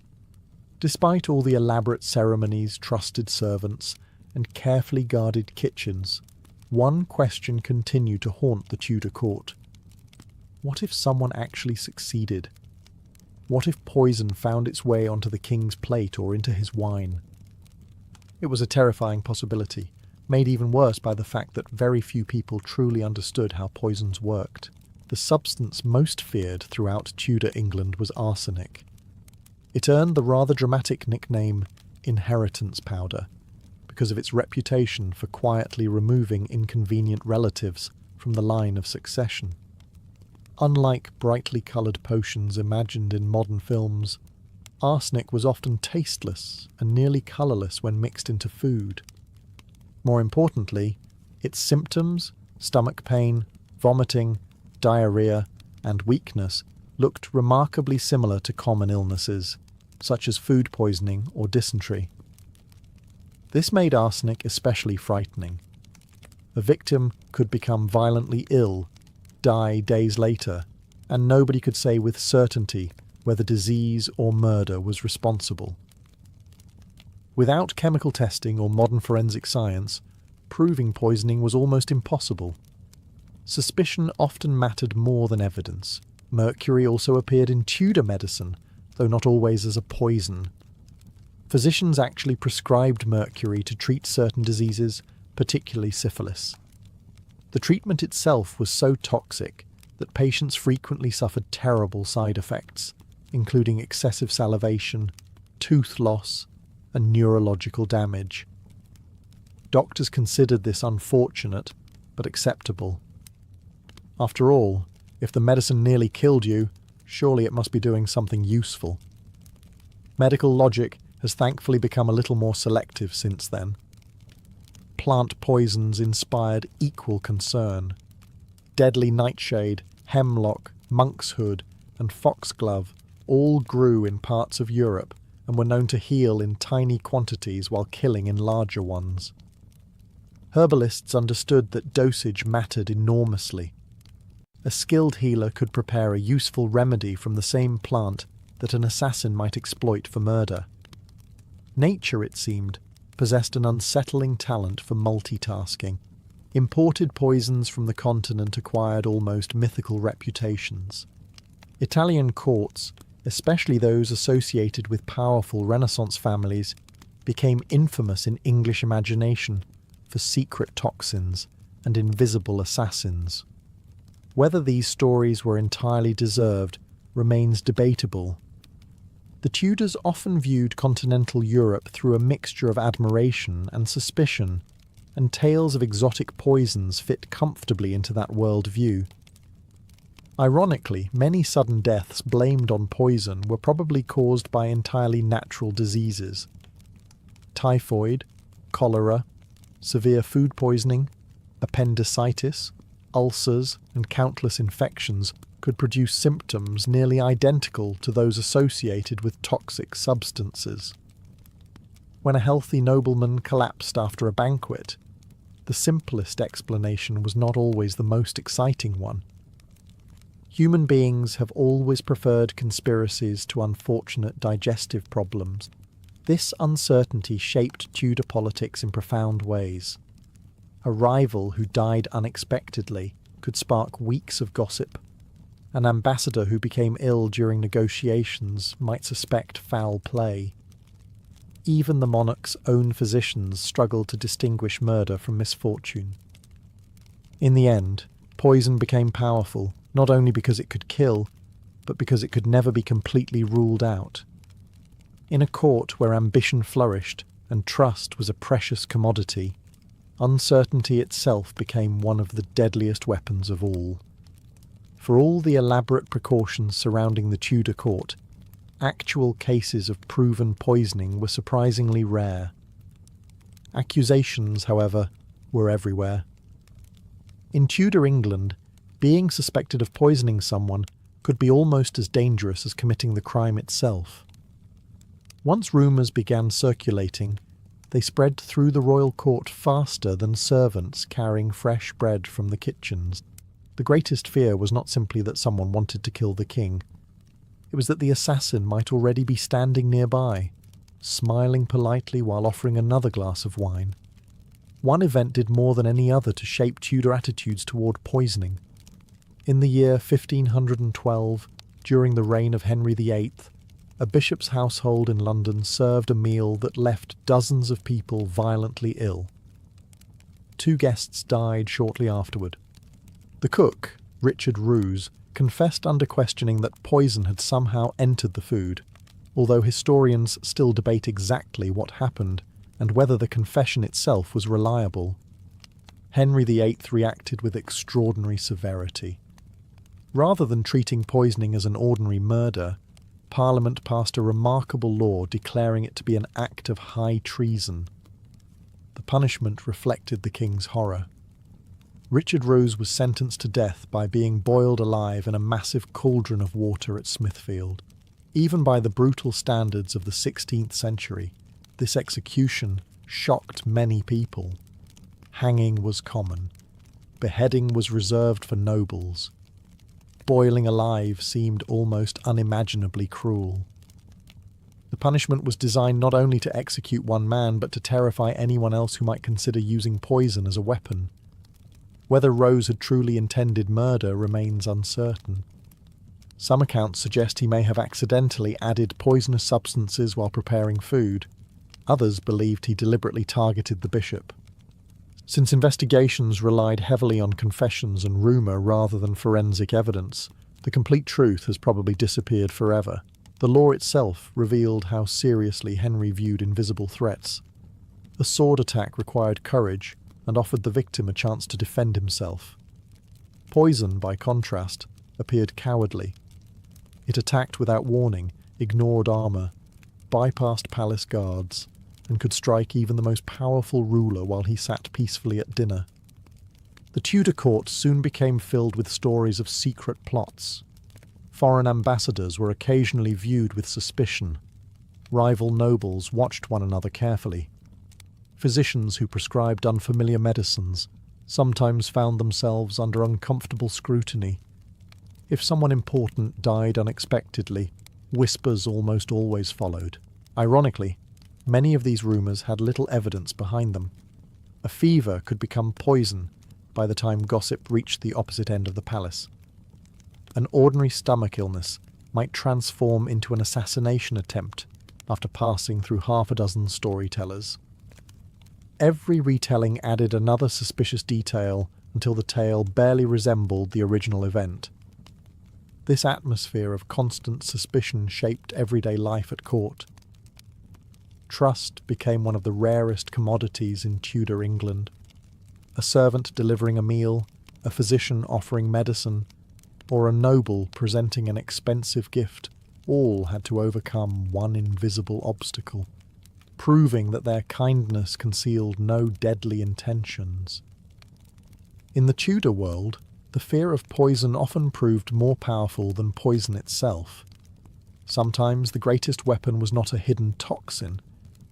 Despite all the elaborate ceremonies, trusted servants, and carefully guarded kitchens, one question continued to haunt the Tudor court. What if someone actually succeeded? What if poison found its way onto the king's plate or into his wine? It was a terrifying possibility, made even worse by the fact that very few people truly understood how poisons worked. The substance most feared throughout Tudor England was arsenic. It earned the rather dramatic nickname inheritance powder because of its reputation for quietly removing inconvenient relatives from the line of succession. Unlike brightly coloured potions imagined in modern films, arsenic was often tasteless and nearly colourless when mixed into food. More importantly, its symptoms, stomach pain, vomiting, diarrhea, and weakness looked remarkably similar to common illnesses, such as food poisoning or dysentery. This made arsenic especially frightening. A victim could become violently ill, die days later, and nobody could say with certainty whether disease or murder was responsible. Without chemical testing or modern forensic science, proving poisoning was almost impossible. Suspicion often mattered more than evidence. Mercury also appeared in Tudor medicine, though not always as a poison. Physicians actually prescribed mercury to treat certain diseases, particularly syphilis. The treatment itself was so toxic that patients frequently suffered terrible side effects, including excessive salivation, tooth loss, and neurological damage. Doctors considered this unfortunate, but acceptable. After all, if the medicine nearly killed you, surely it must be doing something useful. Medical logic has thankfully become a little more selective since then. Plant poisons inspired equal concern. Deadly nightshade, hemlock, monkshood, and foxglove all grew in parts of Europe and were known to heal in tiny quantities while killing in larger ones. Herbalists understood that dosage mattered enormously. A skilled healer could prepare a useful remedy from the same plant that an assassin might exploit for murder. Nature, it seemed, possessed an unsettling talent for multitasking. Imported poisons from the continent acquired almost mythical reputations. Italian courts, especially those associated with powerful Renaissance families, became infamous in English imagination for secret toxins and invisible assassins. Whether these stories were entirely deserved remains debatable. The Tudors often viewed continental Europe through a mixture of admiration and suspicion, and tales of exotic poisons fit comfortably into that worldview. Ironically, many sudden deaths blamed on poison were probably caused by entirely natural diseases. Typhoid, cholera, severe food poisoning, appendicitis, ulcers, and countless infections could produce symptoms nearly identical to those associated with toxic substances. When a healthy nobleman collapsed after a banquet, the simplest explanation was not always the most exciting one. Human beings have always preferred conspiracies to unfortunate digestive problems. This uncertainty shaped Tudor politics in profound ways. A rival who died unexpectedly could spark weeks of gossip. An ambassador who became ill during negotiations might suspect foul play. Even the monarch's own physicians struggled to distinguish murder from misfortune. In the end, poison became powerful, not only because it could kill, but because it could never be completely ruled out. In a court where ambition flourished and trust was a precious commodity, uncertainty itself became one of the deadliest weapons of all. For all the elaborate precautions surrounding the Tudor court, actual cases of proven poisoning were surprisingly rare. Accusations, however, were everywhere. In Tudor England, being suspected of poisoning someone could be almost as dangerous as committing the crime itself. Once rumours began circulating, they spread through the royal court faster than servants carrying fresh bread from the kitchens. The greatest fear was not simply that someone wanted to kill the king. It was that the assassin might already be standing nearby, smiling politely while offering another glass of wine. One event did more than any other to shape Tudor attitudes toward poisoning. In the year 1512, during the reign of Henry VIII, a bishop's household in London served a meal that left dozens of people violently ill. 2 guests died shortly afterward. The cook, Richard Rouse, confessed under questioning that poison had somehow entered the food, although historians still debate exactly what happened and whether the confession itself was reliable. Henry VIII reacted with extraordinary severity. Rather than treating poisoning as an ordinary murder, Parliament passed a remarkable law declaring it to be an act of high treason. The punishment reflected the king's horror. Richard Rouse was sentenced to death by being boiled alive in a massive cauldron of water at Smithfield. Even by the brutal standards of the 16th century, this execution shocked many people. Hanging was common. Beheading was reserved for nobles. Boiling alive seemed almost unimaginably cruel. The punishment was designed not only to execute one man, but to terrify anyone else who might consider using poison as a weapon. Whether Rouse had truly intended murder remains uncertain. Some accounts suggest he may have accidentally added poisonous substances while preparing food. Others believed he deliberately targeted the bishop. Since investigations relied heavily on confessions and rumour rather than forensic evidence, the complete truth has probably disappeared forever. The law itself revealed how seriously Henry viewed invisible threats. A sword attack required courage and offered the victim a chance to defend himself. Poison, by contrast, appeared cowardly. It attacked without warning, ignored armour, bypassed palace guards, and could strike even the most powerful ruler while he sat peacefully at dinner. The Tudor court soon became filled with stories of secret plots. Foreign ambassadors were occasionally viewed with suspicion. Rival nobles watched one another carefully. Physicians who prescribed unfamiliar medicines sometimes found themselves under uncomfortable scrutiny. If someone important died unexpectedly, whispers almost always followed. Ironically, many of these rumours had little evidence behind them. A fever could become poison by the time gossip reached the opposite end of the palace. An ordinary stomach illness might transform into an assassination attempt after passing through half a dozen storytellers. Every retelling added another suspicious detail until the tale barely resembled the original event. This atmosphere of constant suspicion shaped everyday life at court. Trust became one of the rarest commodities in Tudor England. A servant delivering a meal, a physician offering medicine, or a noble presenting an expensive gift all had to overcome one invisible obstacle, proving that their kindness concealed no deadly intentions. In the Tudor world, the fear of poison often proved more powerful than poison itself. Sometimes the greatest weapon was not a hidden toxin,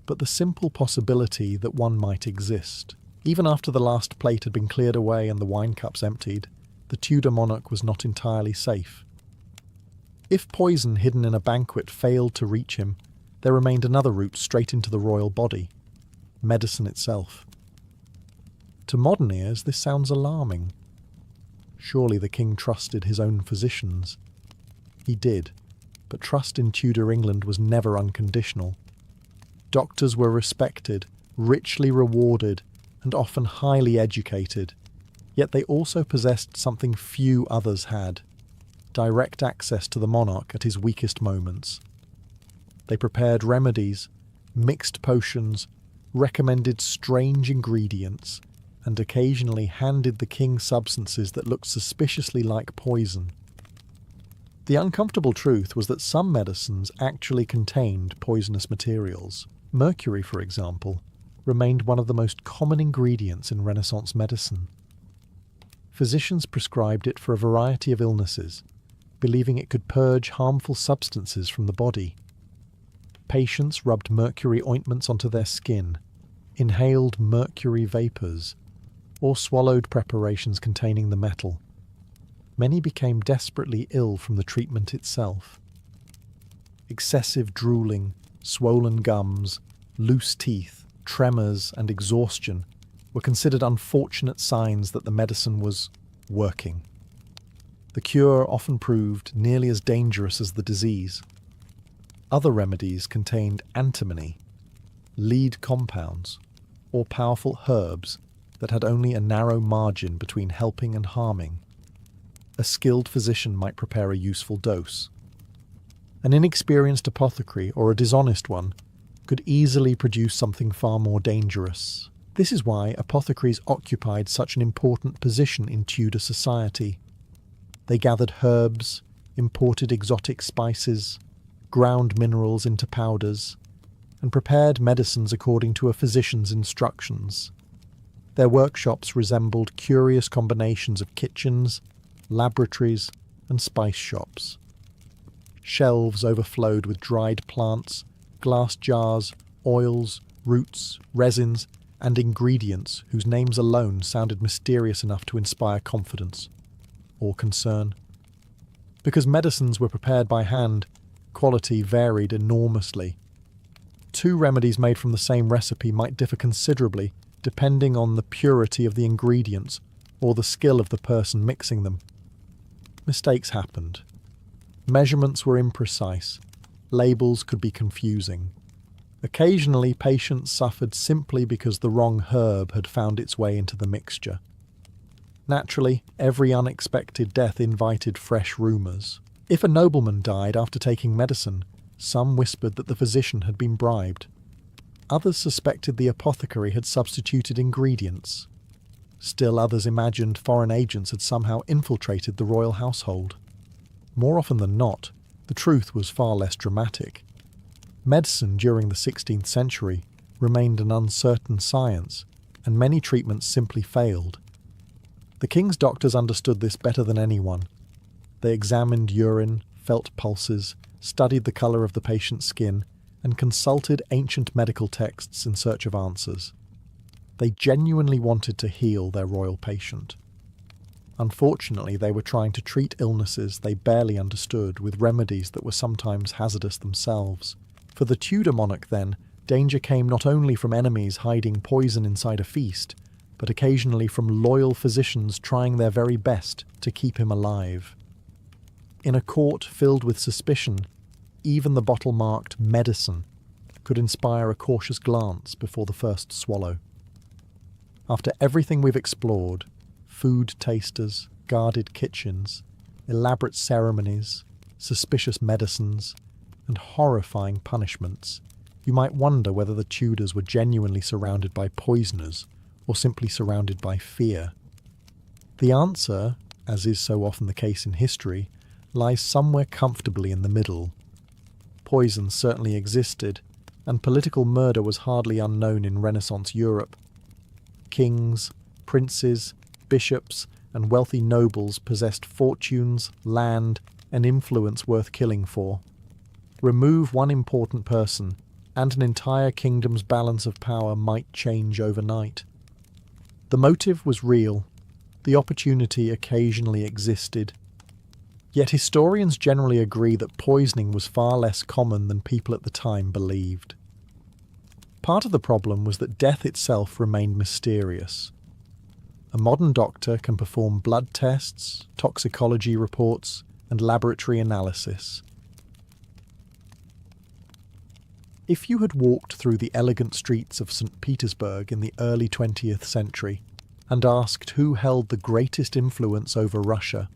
but the simple possibility that one might exist. Even after the last plate had been cleared away and the wine cups emptied, the Tudor monarch was not entirely safe. If poison hidden in a banquet failed to reach him, there remained another route straight into the royal body: medicine itself. To modern ears, this sounds alarming. Surely the king trusted his own physicians. He did, but trust in Tudor England was never unconditional. Doctors were respected, richly rewarded, and often highly educated, yet they also possessed something few others had: direct access to the monarch at his weakest moments. They prepared remedies, mixed potions, recommended strange ingredients, and occasionally handed the king substances that looked suspiciously like poison. The uncomfortable truth was that some medicines actually contained poisonous materials. Mercury, for example, remained one of the most common ingredients in Renaissance medicine. Physicians prescribed it for a variety of illnesses, believing it could purge harmful substances from the body. Patients rubbed mercury ointments onto their skin, inhaled mercury vapours, or swallowed preparations containing the metal. Many became desperately ill from the treatment itself. Excessive drooling, swollen gums, loose teeth, tremors, and exhaustion were considered unfortunate signs that the medicine was working. The cure often proved nearly as dangerous as the disease. Other remedies contained antimony, lead compounds, or powerful herbs that had only a narrow margin between helping and harming. A skilled physician might prepare a useful dose. An inexperienced apothecary or a dishonest one could easily produce something far more dangerous. This is why apothecaries occupied such an important position in Tudor society. They gathered herbs, imported exotic spices, ground minerals into powders, and prepared medicines according to a physician's instructions. Their workshops resembled curious combinations of kitchens, laboratories, and spice shops. Shelves overflowed with dried plants, glass jars, oils, roots, resins, and ingredients whose names alone sounded mysterious enough to inspire confidence or concern. Because medicines were prepared by hand, quality varied enormously. Two remedies made from the same recipe might differ considerably depending on the purity of the ingredients or the skill of the person mixing them. Mistakes happened. Measurements were imprecise. Labels could be confusing. Occasionally, patients suffered simply because the wrong herb had found its way into the mixture. Naturally, every unexpected death invited fresh rumours. If a nobleman died after taking medicine, some whispered that the physician had been bribed. Others suspected the apothecary had substituted ingredients. Still others imagined foreign agents had somehow infiltrated the royal household. More often than not, the truth was far less dramatic. Medicine during the 16th century remained an uncertain science, and many treatments simply failed. The king's doctors understood this better than anyone. They examined urine, felt pulses, studied the colour of the patient's skin, and consulted ancient medical texts in search of answers. They genuinely wanted to heal their royal patient. Unfortunately, they were trying to treat illnesses they barely understood with remedies that were sometimes hazardous themselves. For the Tudor monarch, then, danger came not only from enemies hiding poison inside a feast, but occasionally from loyal physicians trying their very best to keep him alive. In a court filled with suspicion, even the bottle marked medicine could inspire a cautious glance before the first swallow. After everything we've explored, food tasters, guarded kitchens, elaborate ceremonies, suspicious medicines, and horrifying punishments, you might wonder whether the Tudors were genuinely surrounded by poisoners or simply surrounded by fear. The answer, as is so often the case in history, lies somewhere comfortably in the middle. Poison certainly existed, and political murder was hardly unknown in Renaissance Europe. Kings, princes, bishops, and wealthy nobles possessed fortunes, land, and influence worth killing for. Remove one important person, and an entire kingdom's balance of power might change overnight. The motive was real. The opportunity occasionally existed. Yet historians generally agree that poisoning was far less common than people at the time believed. Part of the problem was that death itself remained mysterious. A modern doctor can perform blood tests, toxicology reports, and laboratory analysis. If you had walked through the elegant streets of St. Petersburg in the early 20th century and asked who held the greatest influence over Russia,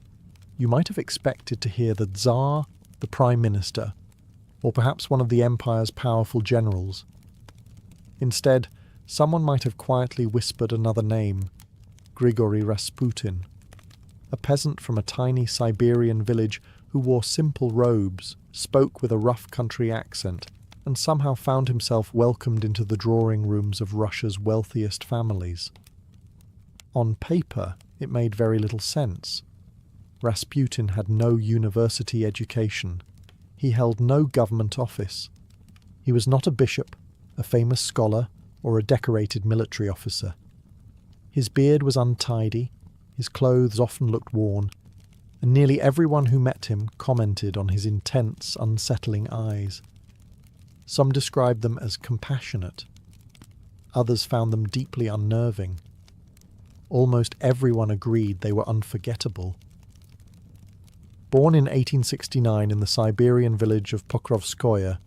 you might have expected to hear the Tsar, the Prime Minister, or perhaps one of the empire's powerful generals. Instead, someone might have quietly whispered another name, Grigory Rasputin, a peasant from a tiny Siberian village who wore simple robes, spoke with a rough country accent, and somehow found himself welcomed into the drawing rooms of Russia's wealthiest families. On paper, it made very little sense. Rasputin had no university education. He held no government office. He was not a bishop, a famous scholar, or a decorated military officer. His beard was untidy, his clothes often looked worn, and nearly everyone who met him commented on his intense, unsettling eyes. Some described them as compassionate. Others found them deeply unnerving. Almost everyone agreed they were unforgettable. Born in 1869 in the Siberian village of Pokrovskoye,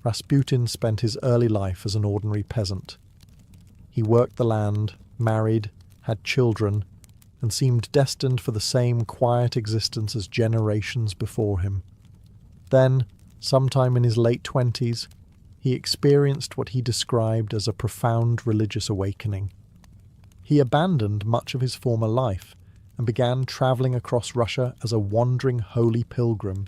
Rasputin spent his early life as an ordinary peasant. He worked the land, married, had children, and seemed destined for the same quiet existence as generations before him. Then, sometime in his late 20s, he experienced what he described as a profound religious awakening. He abandoned much of his former life and began travelling across Russia as a wandering holy pilgrim,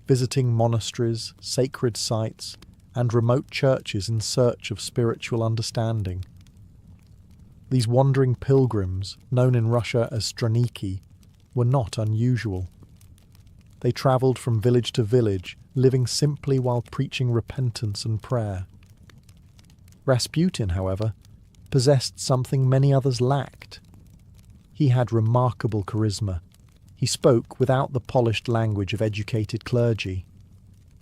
visiting monasteries, sacred sites, and remote churches in search of spiritual understanding. These wandering pilgrims, known in Russia as straniki, were not unusual. They travelled from village to village, living simply while preaching repentance and prayer. Rasputin, however, possessed something many others lacked. He had remarkable charisma. He spoke without the polished language of educated clergy.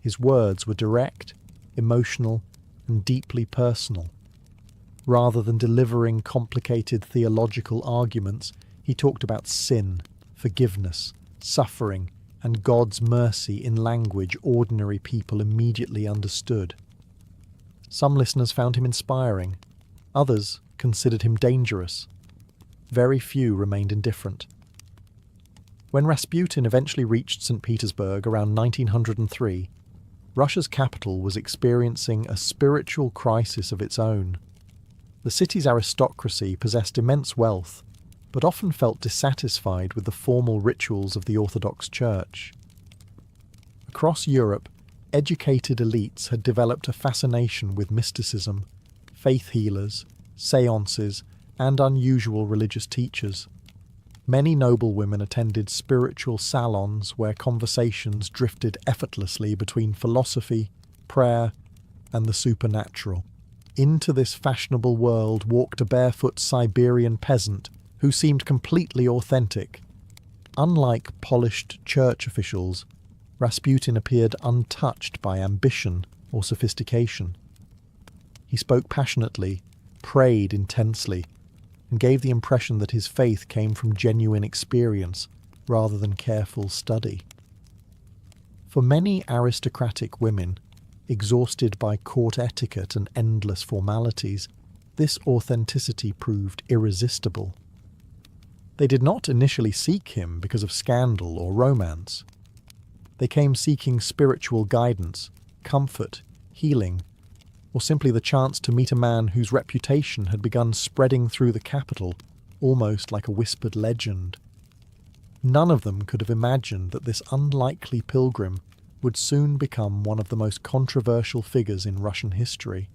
His words were direct, emotional, and deeply personal. Rather than delivering complicated theological arguments, he talked about sin, forgiveness, suffering, and God's mercy in language ordinary people immediately understood. Some listeners found him inspiring. Others considered him dangerous. Very few remained indifferent. When Rasputin eventually reached St. Petersburg around 1903, Russia's capital was experiencing a spiritual crisis of its own. The city's aristocracy possessed immense wealth, but often felt dissatisfied with the formal rituals of the Orthodox Church. Across Europe, educated elites had developed a fascination with mysticism, faith healers, seances, and unusual religious teachers. Many noblewomen attended spiritual salons where conversations drifted effortlessly between philosophy, prayer, and the supernatural. Into this fashionable world walked a barefoot Siberian peasant who seemed completely authentic. Unlike polished church officials, Rasputin appeared untouched by ambition or sophistication. He spoke passionately, prayed intensely, and gave the impression that his faith came from genuine experience rather than careful study. For many aristocratic women, exhausted by court etiquette and endless formalities, this authenticity proved irresistible. They did not initially seek him because of scandal or romance. They came seeking spiritual guidance, comfort, healing, or simply the chance to meet a man whose reputation had begun spreading through the capital, almost like a whispered legend. None of them could have imagined that this unlikely pilgrim would soon become one of the most controversial figures in Russian history.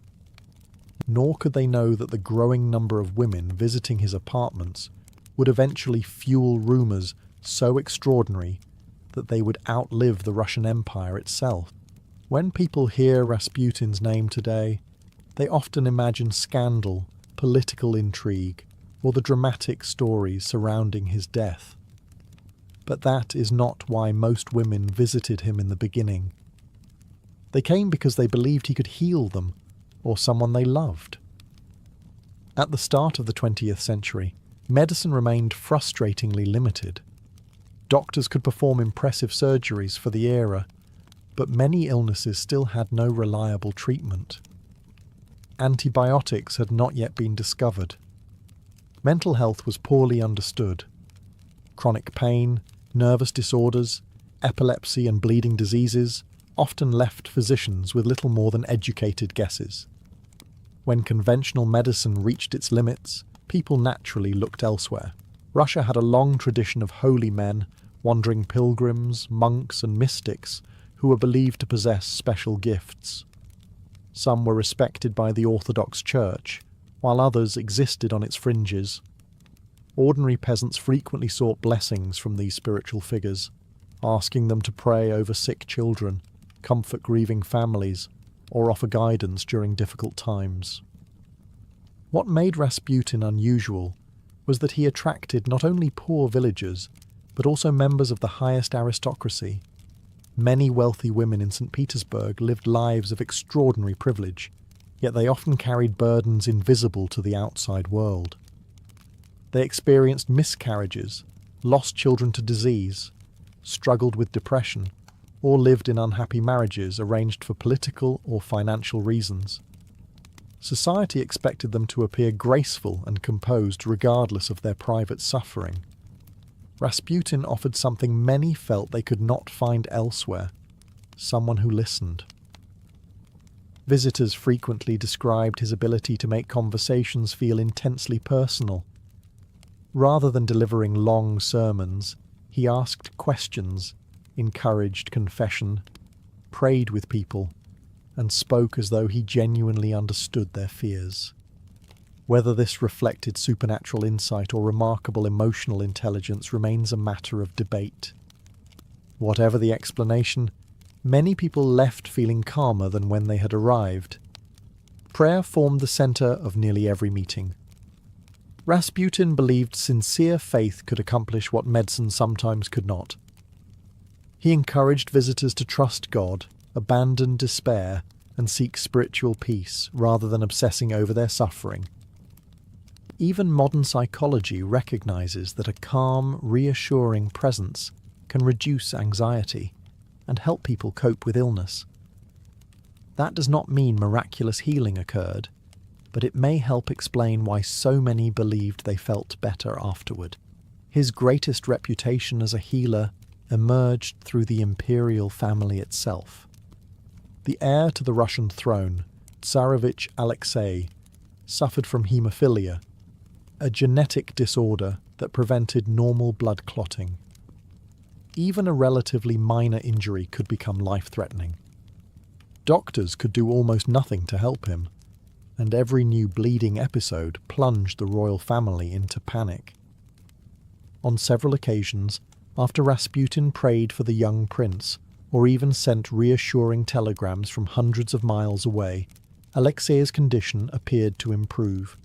Nor could they know that the growing number of women visiting his apartments would eventually fuel rumours so extraordinary that they would outlive the Russian Empire itself. When people hear Rasputin's name today, they often imagine scandal, political intrigue, or the dramatic stories surrounding his death. But that is not why most women visited him in the beginning. They came because they believed he could heal them, or someone they loved. At the start of the 20th century, medicine remained frustratingly limited. Doctors could perform impressive surgeries for the era, but many illnesses still had no reliable treatment. Antibiotics had not yet been discovered. Mental health was poorly understood. Chronic pain, Nervous disorders, epilepsy and bleeding diseases often left physicians with little more than educated guesses. When conventional medicine reached its limits, people naturally looked elsewhere. Russia had a long tradition of holy men, wandering pilgrims, monks and mystics who were believed to possess special gifts. Some were respected by the Orthodox Church, while others existed on its fringes. Ordinary peasants frequently sought blessings from these spiritual figures, asking them to pray over sick children, comfort grieving families, or offer guidance during difficult times. What made Rasputin unusual was that he attracted not only poor villagers, but also members of the highest aristocracy. Many wealthy women in St. Petersburg lived lives of extraordinary privilege, yet they often carried burdens invisible to the outside world. They experienced miscarriages, lost children to disease, struggled with depression, or lived in unhappy marriages arranged for political or financial reasons. Society expected them to appear graceful and composed regardless of their private suffering. Rasputin offered something many felt they could not find elsewhere: someone who listened. Visitors frequently described his ability to make conversations feel intensely personal. Rather than delivering long sermons, he asked questions, encouraged confession, prayed with people, and spoke as though he genuinely understood their fears. Whether this reflected supernatural insight or remarkable emotional intelligence remains a matter of debate. Whatever the explanation, many people left feeling calmer than when they had arrived. Prayer formed the centre of nearly every meeting. Rasputin believed sincere faith could accomplish what medicine sometimes could not. He encouraged visitors to trust God, abandon despair, and seek spiritual peace rather than obsessing over their suffering. Even modern psychology recognizes that a calm, reassuring presence can reduce anxiety and help people cope with illness. That does not mean miraculous healing occurred, but it may help explain why so many believed they felt better afterward. His greatest reputation as a healer emerged through the imperial family itself. The heir to the Russian throne, Tsarevich Alexei, suffered from haemophilia, a genetic disorder that prevented normal blood clotting. Even a relatively minor injury could become life-threatening. Doctors could do almost nothing to help him, and every new bleeding episode plunged the royal family into panic. On several occasions, after Rasputin prayed for the young prince, or even sent reassuring telegrams from hundreds of miles away, Alexei's condition appeared to improve.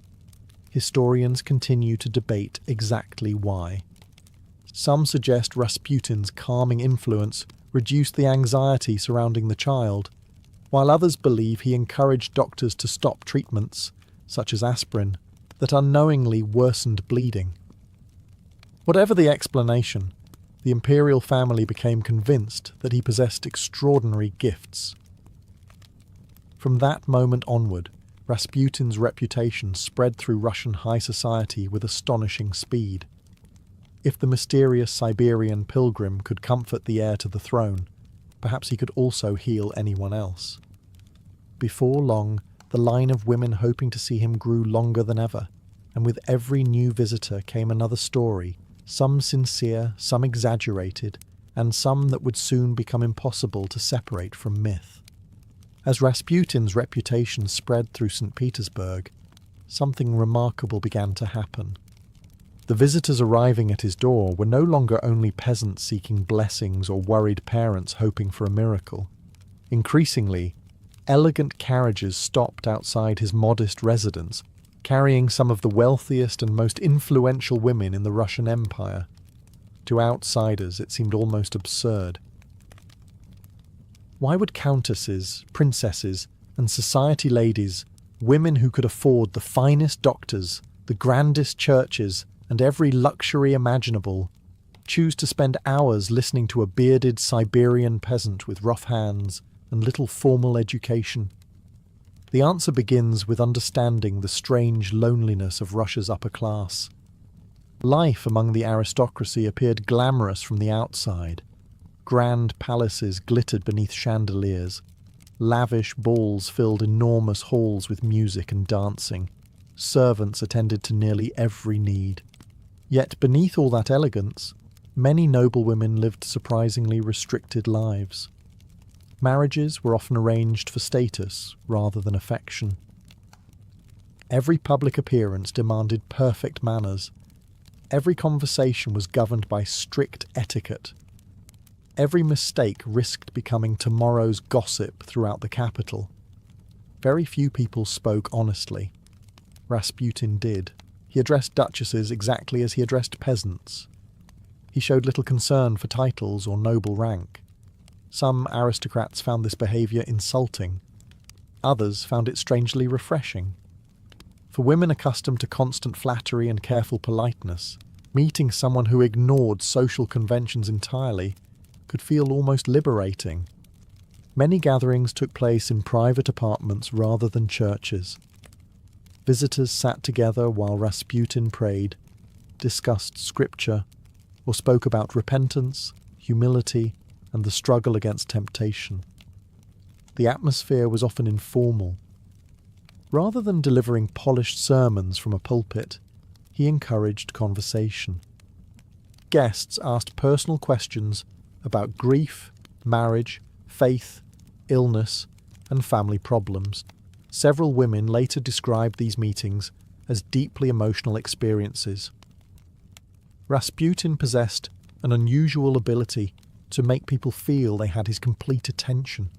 Historians continue to debate exactly why. Some suggest Rasputin's calming influence reduced the anxiety surrounding the child, while others believe he encouraged doctors to stop treatments, such as aspirin, that unknowingly worsened bleeding. Whatever the explanation, the imperial family became convinced that he possessed extraordinary gifts. From that moment onward, Rasputin's reputation spread through Russian high society with astonishing speed. If the mysterious Siberian pilgrim could comfort the heir to the throne, perhaps he could also heal anyone else. Before long, the line of women hoping to see him grew longer than ever, and with every new visitor came another story, some sincere, some exaggerated, and some that would soon become impossible to separate from myth. As Rasputin's reputation spread through St. Petersburg, something remarkable began to happen. The visitors arriving at his door were no longer only peasants seeking blessings or worried parents hoping for a miracle. Increasingly, elegant carriages stopped outside his modest residence, carrying some of the wealthiest and most influential women in the Russian Empire. To outsiders, it seemed almost absurd. Why would countesses, princesses, and society ladies, women who could afford the finest doctors, the grandest churches, and every luxury imaginable, choose to spend hours listening to a bearded Siberian peasant with rough hands and little formal education? The answer begins with understanding the strange loneliness of Russia's upper class. Life among the aristocracy appeared glamorous from the outside. Grand palaces glittered beneath chandeliers. Lavish balls filled enormous halls with music and dancing. Servants attended to nearly every need. Yet beneath all that elegance, many noblewomen lived surprisingly restricted lives. Marriages were often arranged for status rather than affection. Every public appearance demanded perfect manners. Every conversation was governed by strict etiquette. Every mistake risked becoming tomorrow's gossip throughout the capital. Very few people spoke honestly. Rasputin did. He addressed duchesses exactly as he addressed peasants. He showed little concern for titles or noble rank. Some aristocrats found this behaviour insulting. Others found it strangely refreshing. For women accustomed to constant flattery and careful politeness, meeting someone who ignored social conventions entirely could feel almost liberating. Many gatherings took place in private apartments rather than churches. Visitors sat together while Rasputin prayed, discussed scripture, or spoke about repentance, humility, and the struggle against temptation. The atmosphere was often informal. Rather than delivering polished sermons from a pulpit, he encouraged conversation. Guests asked personal questions about grief, marriage, faith, illness, and family problems. Several women later described these meetings as deeply emotional experiences. Rasputin possessed an unusual ability to make people feel they had his complete attention.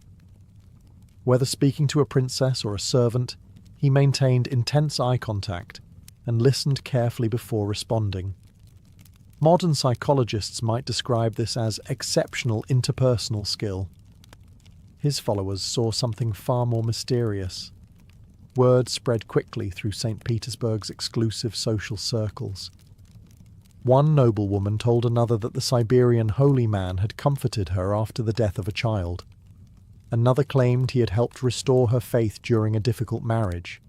Whether speaking to a princess or a servant, he maintained intense eye contact and listened carefully before responding. Modern psychologists might describe this as exceptional interpersonal skill. His followers saw something far more mysterious. Word spread quickly through St. Petersburg's exclusive social circles. One noblewoman told another that the Siberian holy man had comforted her after the death of a child. Another claimed he had helped restore her faith during a difficult marriage.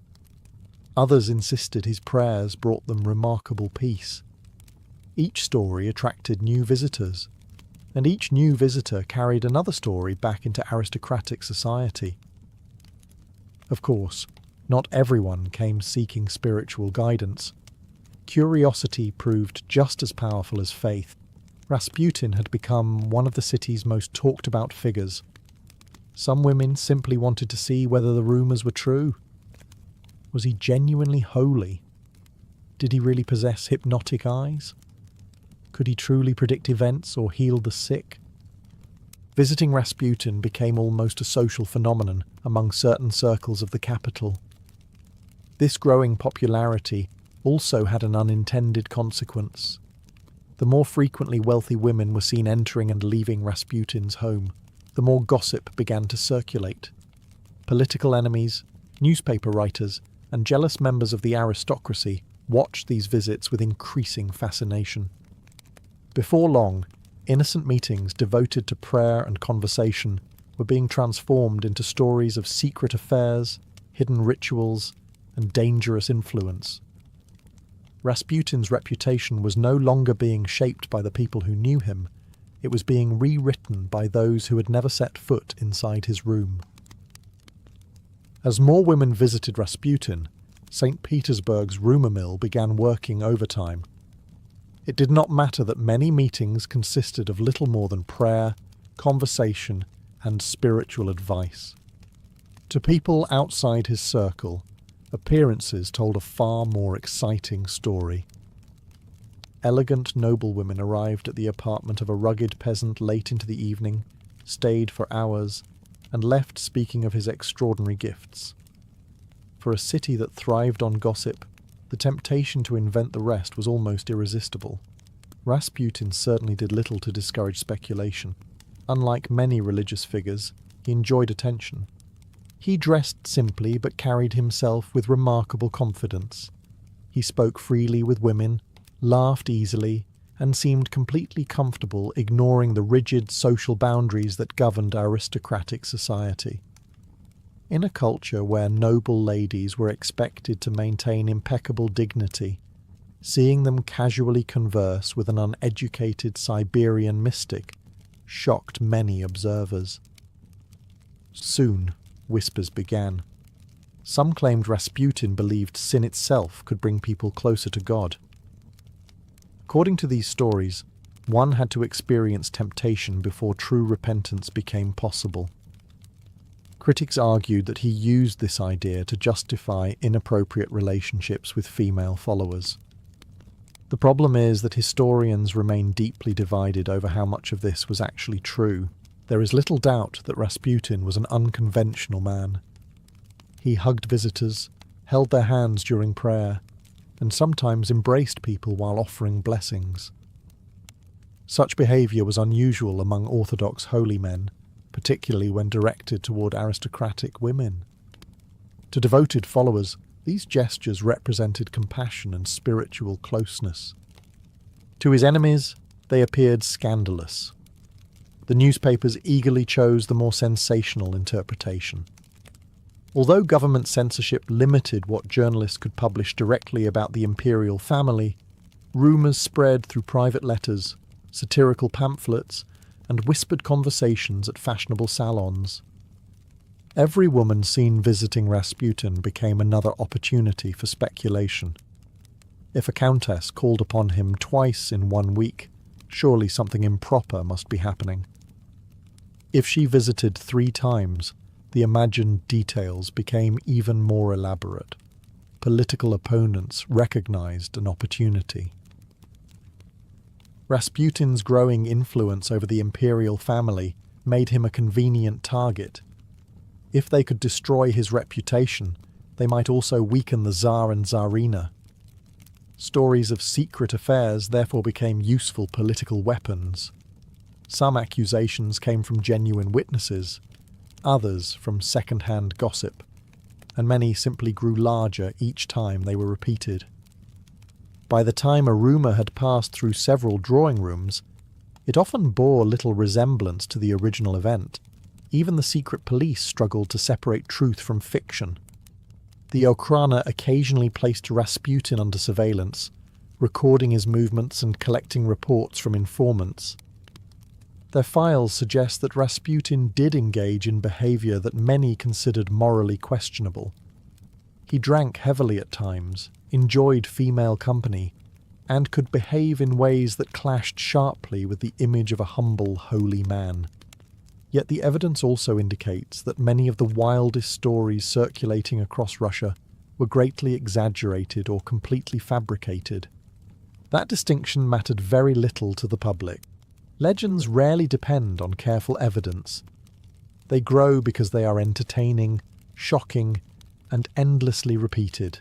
Others insisted his prayers brought them remarkable peace. Each story attracted new visitors, and each new visitor carried another story back into aristocratic society. Of course, not everyone came seeking spiritual guidance. Curiosity proved just as powerful as faith. Rasputin had become one of the city's most talked-about figures. Some women simply wanted to see whether the rumours were true. Was he genuinely holy? Did he really possess hypnotic eyes? Could he truly predict events or heal the sick? Visiting Rasputin became almost a social phenomenon among certain circles of the capital. This growing popularity also had an unintended consequence. The more frequently wealthy women were seen entering and leaving Rasputin's home, the more gossip began to circulate. Political enemies, newspaper writers, and jealous members of the aristocracy watched these visits with increasing fascination. Before long, innocent meetings devoted to prayer and conversation were being transformed into stories of secret affairs, hidden rituals, and dangerous influence. Rasputin's reputation was no longer being shaped by the people who knew him. It was being rewritten by those who had never set foot inside his room. As more women visited Rasputin, St. Petersburg's rumour mill began working overtime. It did not matter that many meetings consisted of little more than prayer, conversation, and spiritual advice. To people outside his circle, appearances told a far more exciting story. Elegant noblewomen arrived at the apartment of a rugged peasant late into the evening, stayed for hours, and left speaking of his extraordinary gifts. For a city that thrived on gossip, the temptation to invent the rest was almost irresistible. Rasputin certainly did little to discourage speculation. Unlike many religious figures, he enjoyed attention. He dressed simply but carried himself with remarkable confidence. He spoke freely with women, laughed easily, and seemed completely comfortable ignoring the rigid social boundaries that governed aristocratic society. In a culture where noble ladies were expected to maintain impeccable dignity, Seeing them casually converse with an uneducated Siberian mystic shocked many observers. Soon, whispers began. Some claimed Rasputin believed sin itself could bring people closer to God. According to these stories, one had to experience temptation before true repentance became possible. Critics argued that he used this idea to justify inappropriate relationships with female followers. The problem is that historians remain deeply divided over how much of this was actually true. There is little doubt that Rasputin was an unconventional man. He hugged visitors, held their hands during prayer, and sometimes embraced people while offering blessings. Such behaviour was unusual among Orthodox holy men, particularly when directed toward aristocratic women. To devoted followers, these gestures represented compassion and spiritual closeness. To his enemies, they appeared scandalous. The newspapers eagerly chose the more sensational interpretation. Although government censorship limited what journalists could publish directly about the imperial family, rumours spread through private letters, satirical pamphlets, and whispered conversations at fashionable salons. Every woman seen visiting Rasputin became another opportunity for speculation. If a countess called upon him twice in 1 week, surely something improper must be happening. If she visited 3 times, the imagined details became even more elaborate. Political opponents recognized an opportunity. Rasputin's growing influence over the imperial family made him a convenient target. If they could destroy his reputation, they might also weaken the Tsar and Tsarina. Stories of secret affairs therefore became useful political weapons. Some accusations came from genuine witnesses, others from second-hand gossip, and many simply grew larger each time they were repeated. By the time a rumour had passed through several drawing rooms, it often bore little resemblance to the original event. Even the secret police struggled to separate truth from fiction. The Okhrana occasionally placed Rasputin under surveillance, recording his movements and collecting reports from informants. Their files suggest that Rasputin did engage in behaviour that many considered morally questionable. He drank heavily at times, enjoyed female company, and could behave in ways that clashed sharply with the image of a humble, holy man. Yet the evidence also indicates that many of the wildest stories circulating across Russia were greatly exaggerated or completely fabricated. That distinction mattered very little to the public. Legends rarely depend on careful evidence. They grow because they are entertaining, shocking, and endlessly repeated.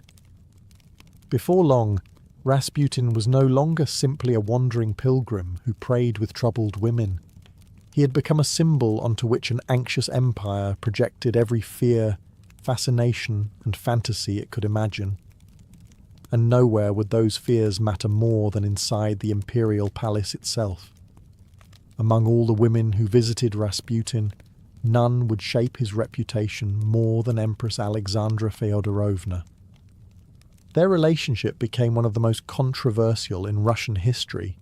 Before long, Rasputin was no longer simply a wandering pilgrim who prayed with troubled women. He had become a symbol onto which an anxious empire projected every fear, fascination, and fantasy it could imagine. And nowhere would those fears matter more than inside the imperial palace itself. Among all the women who visited Rasputin, none would shape his reputation more than Empress Alexandra Feodorovna. Their relationship became one of the most controversial in Russian history,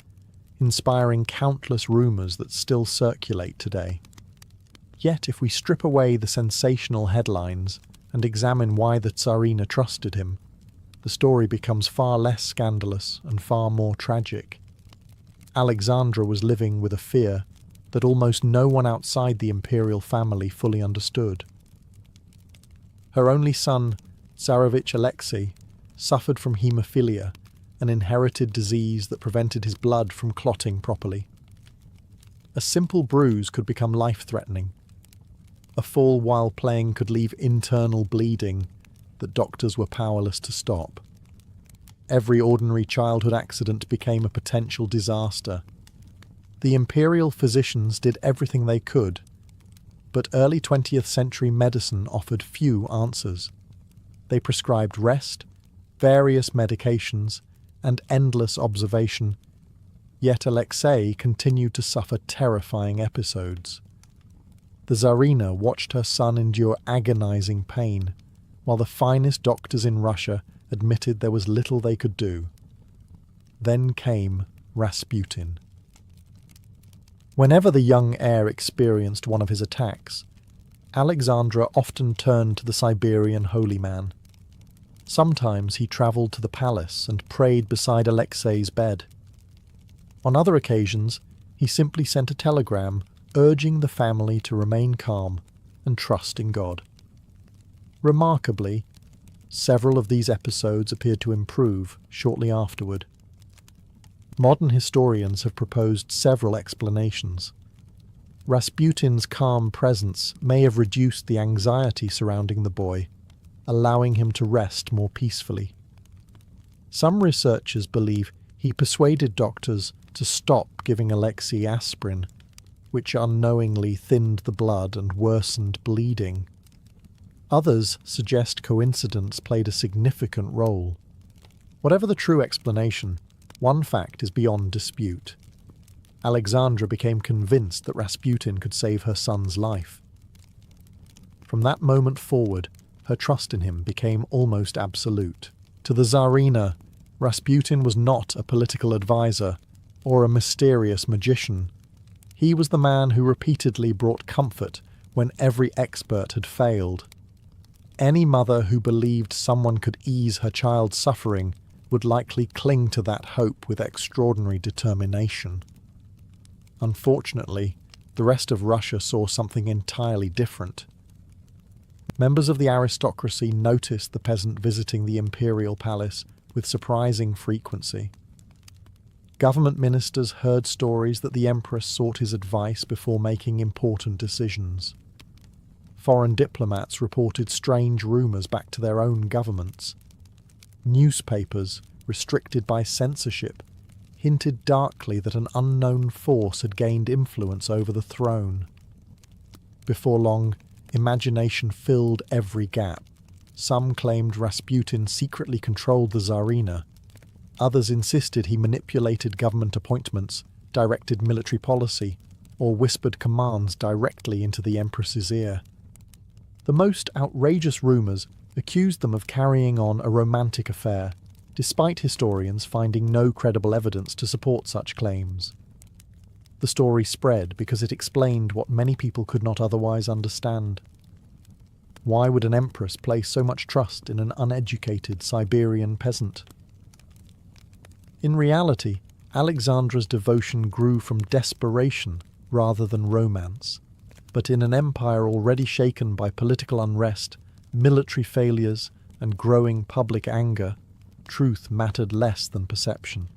inspiring countless rumours that still circulate today. Yet if we strip away the sensational headlines and examine why the Tsarina trusted him, the story becomes far less scandalous and far more tragic. Alexandra was living with a fear that almost no one outside the imperial family fully understood. Her only son, Tsarevich Alexei, suffered from haemophilia, an inherited disease that prevented his blood from clotting properly. A simple bruise could become life-threatening. A fall while playing could leave internal bleeding that doctors were powerless to stop. Every ordinary childhood accident became a potential disaster. The imperial physicians did everything they could, but early 20th century medicine offered few answers. They prescribed rest, various medications, and endless observation, yet Alexei continued to suffer terrifying episodes. The Tsarina watched her son endure agonizing pain, while the finest doctors in Russia admitted there was little they could do. Then came Rasputin. Whenever the young heir experienced one of his attacks, Alexandra often turned to the Siberian holy man. Sometimes he travelled to the palace and prayed beside Alexei's bed. On other occasions, he simply sent a telegram urging the family to remain calm and trust in God. Remarkably, several of these episodes appeared to improve shortly afterward. Modern historians have proposed several explanations. Rasputin's calm presence may have reduced the anxiety surrounding the boy, allowing him to rest more peacefully. Some researchers believe he persuaded doctors to stop giving Alexei aspirin, which unknowingly thinned the blood and worsened bleeding. Others suggest coincidence played a significant role. Whatever the true explanation, one fact is beyond dispute. Alexandra became convinced that Rasputin could save her son's life. From that moment forward, her trust in him became almost absolute. To the Tsarina, Rasputin was not a political advisor or a mysterious magician. He was the man who repeatedly brought comfort when every expert had failed. Any mother who believed someone could ease her child's suffering would likely cling to that hope with extraordinary determination. Unfortunately, the rest of Russia saw something entirely different. Members of the aristocracy noticed the peasant visiting the imperial palace with surprising frequency. Government ministers heard stories that the empress sought his advice before making important decisions. Foreign diplomats reported strange rumours back to their own governments. Newspapers, restricted by censorship, hinted darkly that an unknown force had gained influence over the throne. Before long, imagination filled every gap. Some claimed Rasputin secretly controlled the Tsarina. Others insisted he manipulated government appointments, directed military policy, or whispered commands directly into the empress's ear. The most outrageous rumours accused them of carrying on a romantic affair, despite historians finding no credible evidence to support such claims. The story spread because it explained what many people could not otherwise understand. Why would an empress place so much trust in an uneducated Siberian peasant? In reality, Alexandra's devotion grew from desperation rather than romance. But in an empire already shaken by political unrest, military failures, and growing public anger, truth mattered less than perception.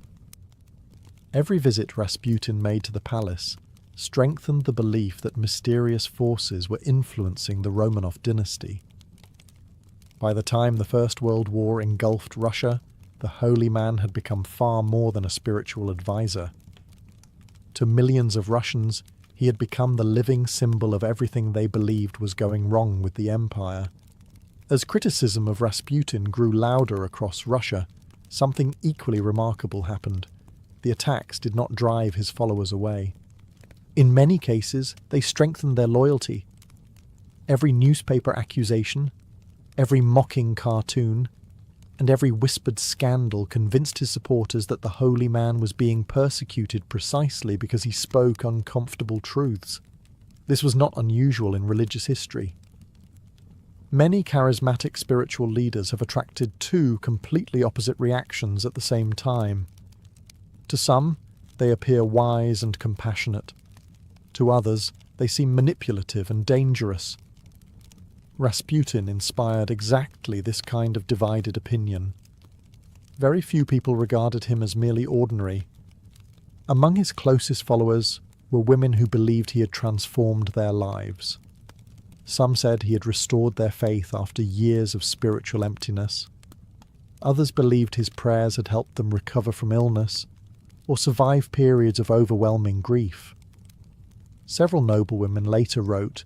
Every visit Rasputin made to the palace strengthened the belief that mysterious forces were influencing the Romanov dynasty. By the time the First World War engulfed Russia, the holy man had become far more than a spiritual advisor. To millions of Russians, he had become the living symbol of everything they believed was going wrong with the empire. As criticism of Rasputin grew louder across Russia, something equally remarkable happened. The attacks did not drive his followers away. In many cases, they strengthened their loyalty. Every newspaper accusation, every mocking cartoon, and every whispered scandal convinced his supporters that the holy man was being persecuted precisely because he spoke uncomfortable truths. This was not unusual in religious history. Many charismatic spiritual leaders have attracted two completely opposite reactions at the same time. To some, they appear wise and compassionate. To others, they seem manipulative and dangerous. Rasputin inspired exactly this kind of divided opinion. Very few people regarded him as merely ordinary. Among his closest followers were women who believed he had transformed their lives. Some said he had restored their faith after years of spiritual emptiness. Others believed his prayers had helped them recover from illness or survive periods of overwhelming grief. Several noblewomen later wrote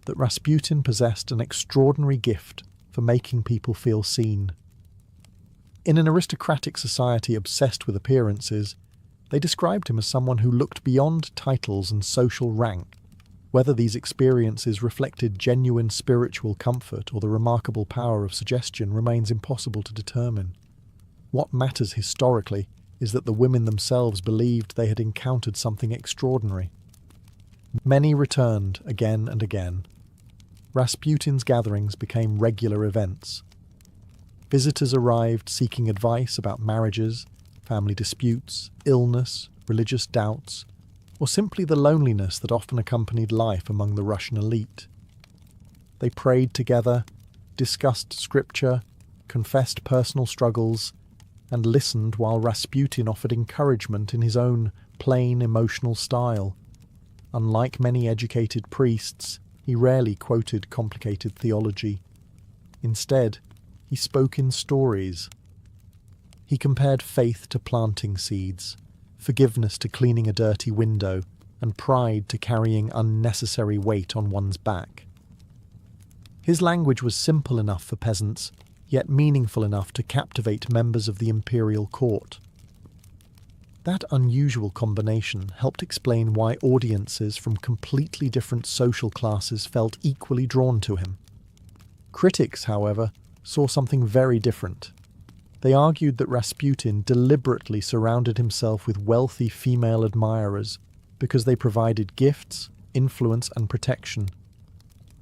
that Rasputin possessed an extraordinary gift for making people feel seen. In an aristocratic society obsessed with appearances, they described him as someone who looked beyond titles and social rank. Whether these experiences reflected genuine spiritual comfort or the remarkable power of suggestion remains impossible to determine. What matters historically is that the women themselves believed they had encountered something extraordinary. Many returned again and again. Rasputin's gatherings became regular events. Visitors arrived seeking advice about marriages, family disputes, illness, religious doubts, or simply the loneliness that often accompanied life among the Russian elite. They prayed together, discussed scripture, confessed personal struggles, and listened while Rasputin offered encouragement in his own plain, emotional style. Unlike many educated priests, he rarely quoted complicated theology. Instead, he spoke in stories. He compared faith to planting seeds, forgiveness to cleaning a dirty window, and pride to carrying unnecessary weight on one's back. His language was simple enough for peasants, yet meaningful enough to captivate members of the imperial court. That unusual combination helped explain why audiences from completely different social classes felt equally drawn to him. Critics, however, saw something very different. They argued that Rasputin deliberately surrounded himself with wealthy female admirers because they provided gifts, influence, and protection.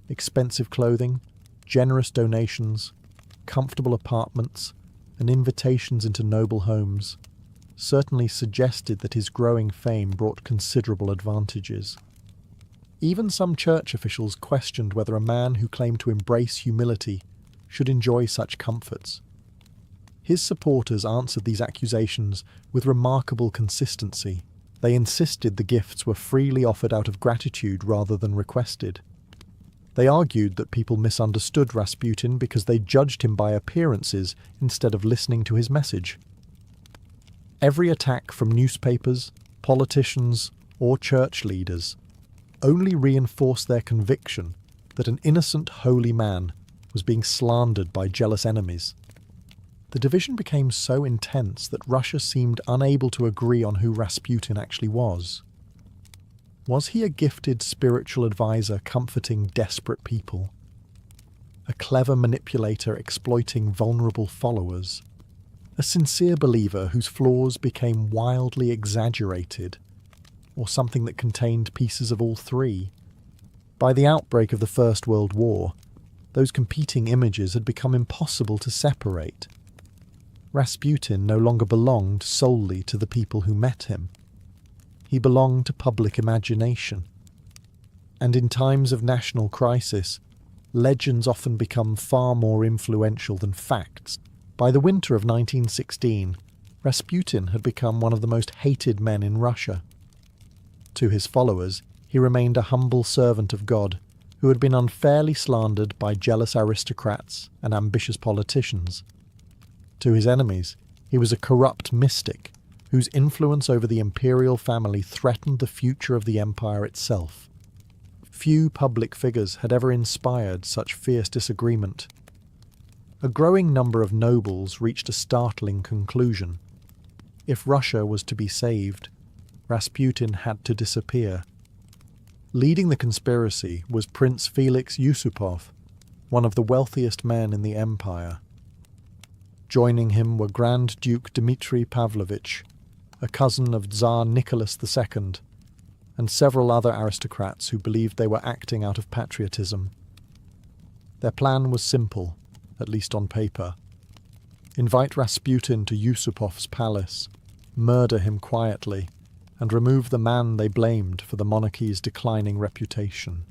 Expensive clothing, generous donations, comfortable apartments, and invitations into noble homes certainly suggested that his growing fame brought considerable advantages. Even some church officials questioned whether a man who claimed to embrace humility should enjoy such comforts. His supporters answered these accusations with remarkable consistency. They insisted the gifts were freely offered out of gratitude rather than requested. They argued that people misunderstood Rasputin because they judged him by appearances instead of listening to his message. Every attack from newspapers, politicians, or church leaders only reinforced their conviction that an innocent holy man was being slandered by jealous enemies. The division became so intense that Russia seemed unable to agree on who Rasputin actually was. Was he a gifted spiritual advisor comforting desperate people? A clever manipulator exploiting vulnerable followers? A sincere believer whose flaws became wildly exaggerated? Or something that contained pieces of all three? By the outbreak of the First World War, those competing images had become impossible to separate. Rasputin no longer belonged solely to the people who met him. He belonged to public imagination. And in times of national crisis, legends often become far more influential than facts. By the winter of 1916, Rasputin had become one of the most hated men in Russia. To his followers, he remained a humble servant of God who had been unfairly slandered by jealous aristocrats and ambitious politicians. To his enemies, he was a corrupt mystic whose influence over the imperial family threatened the future of the empire itself. Few public figures had ever inspired such fierce disagreement. A growing number of nobles reached a startling conclusion. If Russia was to be saved, Rasputin had to disappear. Leading the conspiracy was Prince Felix Yusupov, one of the wealthiest men in the empire. Joining him were Grand Duke Dmitry Pavlovich, a cousin of Tsar Nicholas II, and several other aristocrats who believed they were acting out of patriotism. Their plan was simple, at least on paper. Invite Rasputin to Yusupov's palace, murder him quietly, and remove the man they blamed for the monarchy's declining reputation.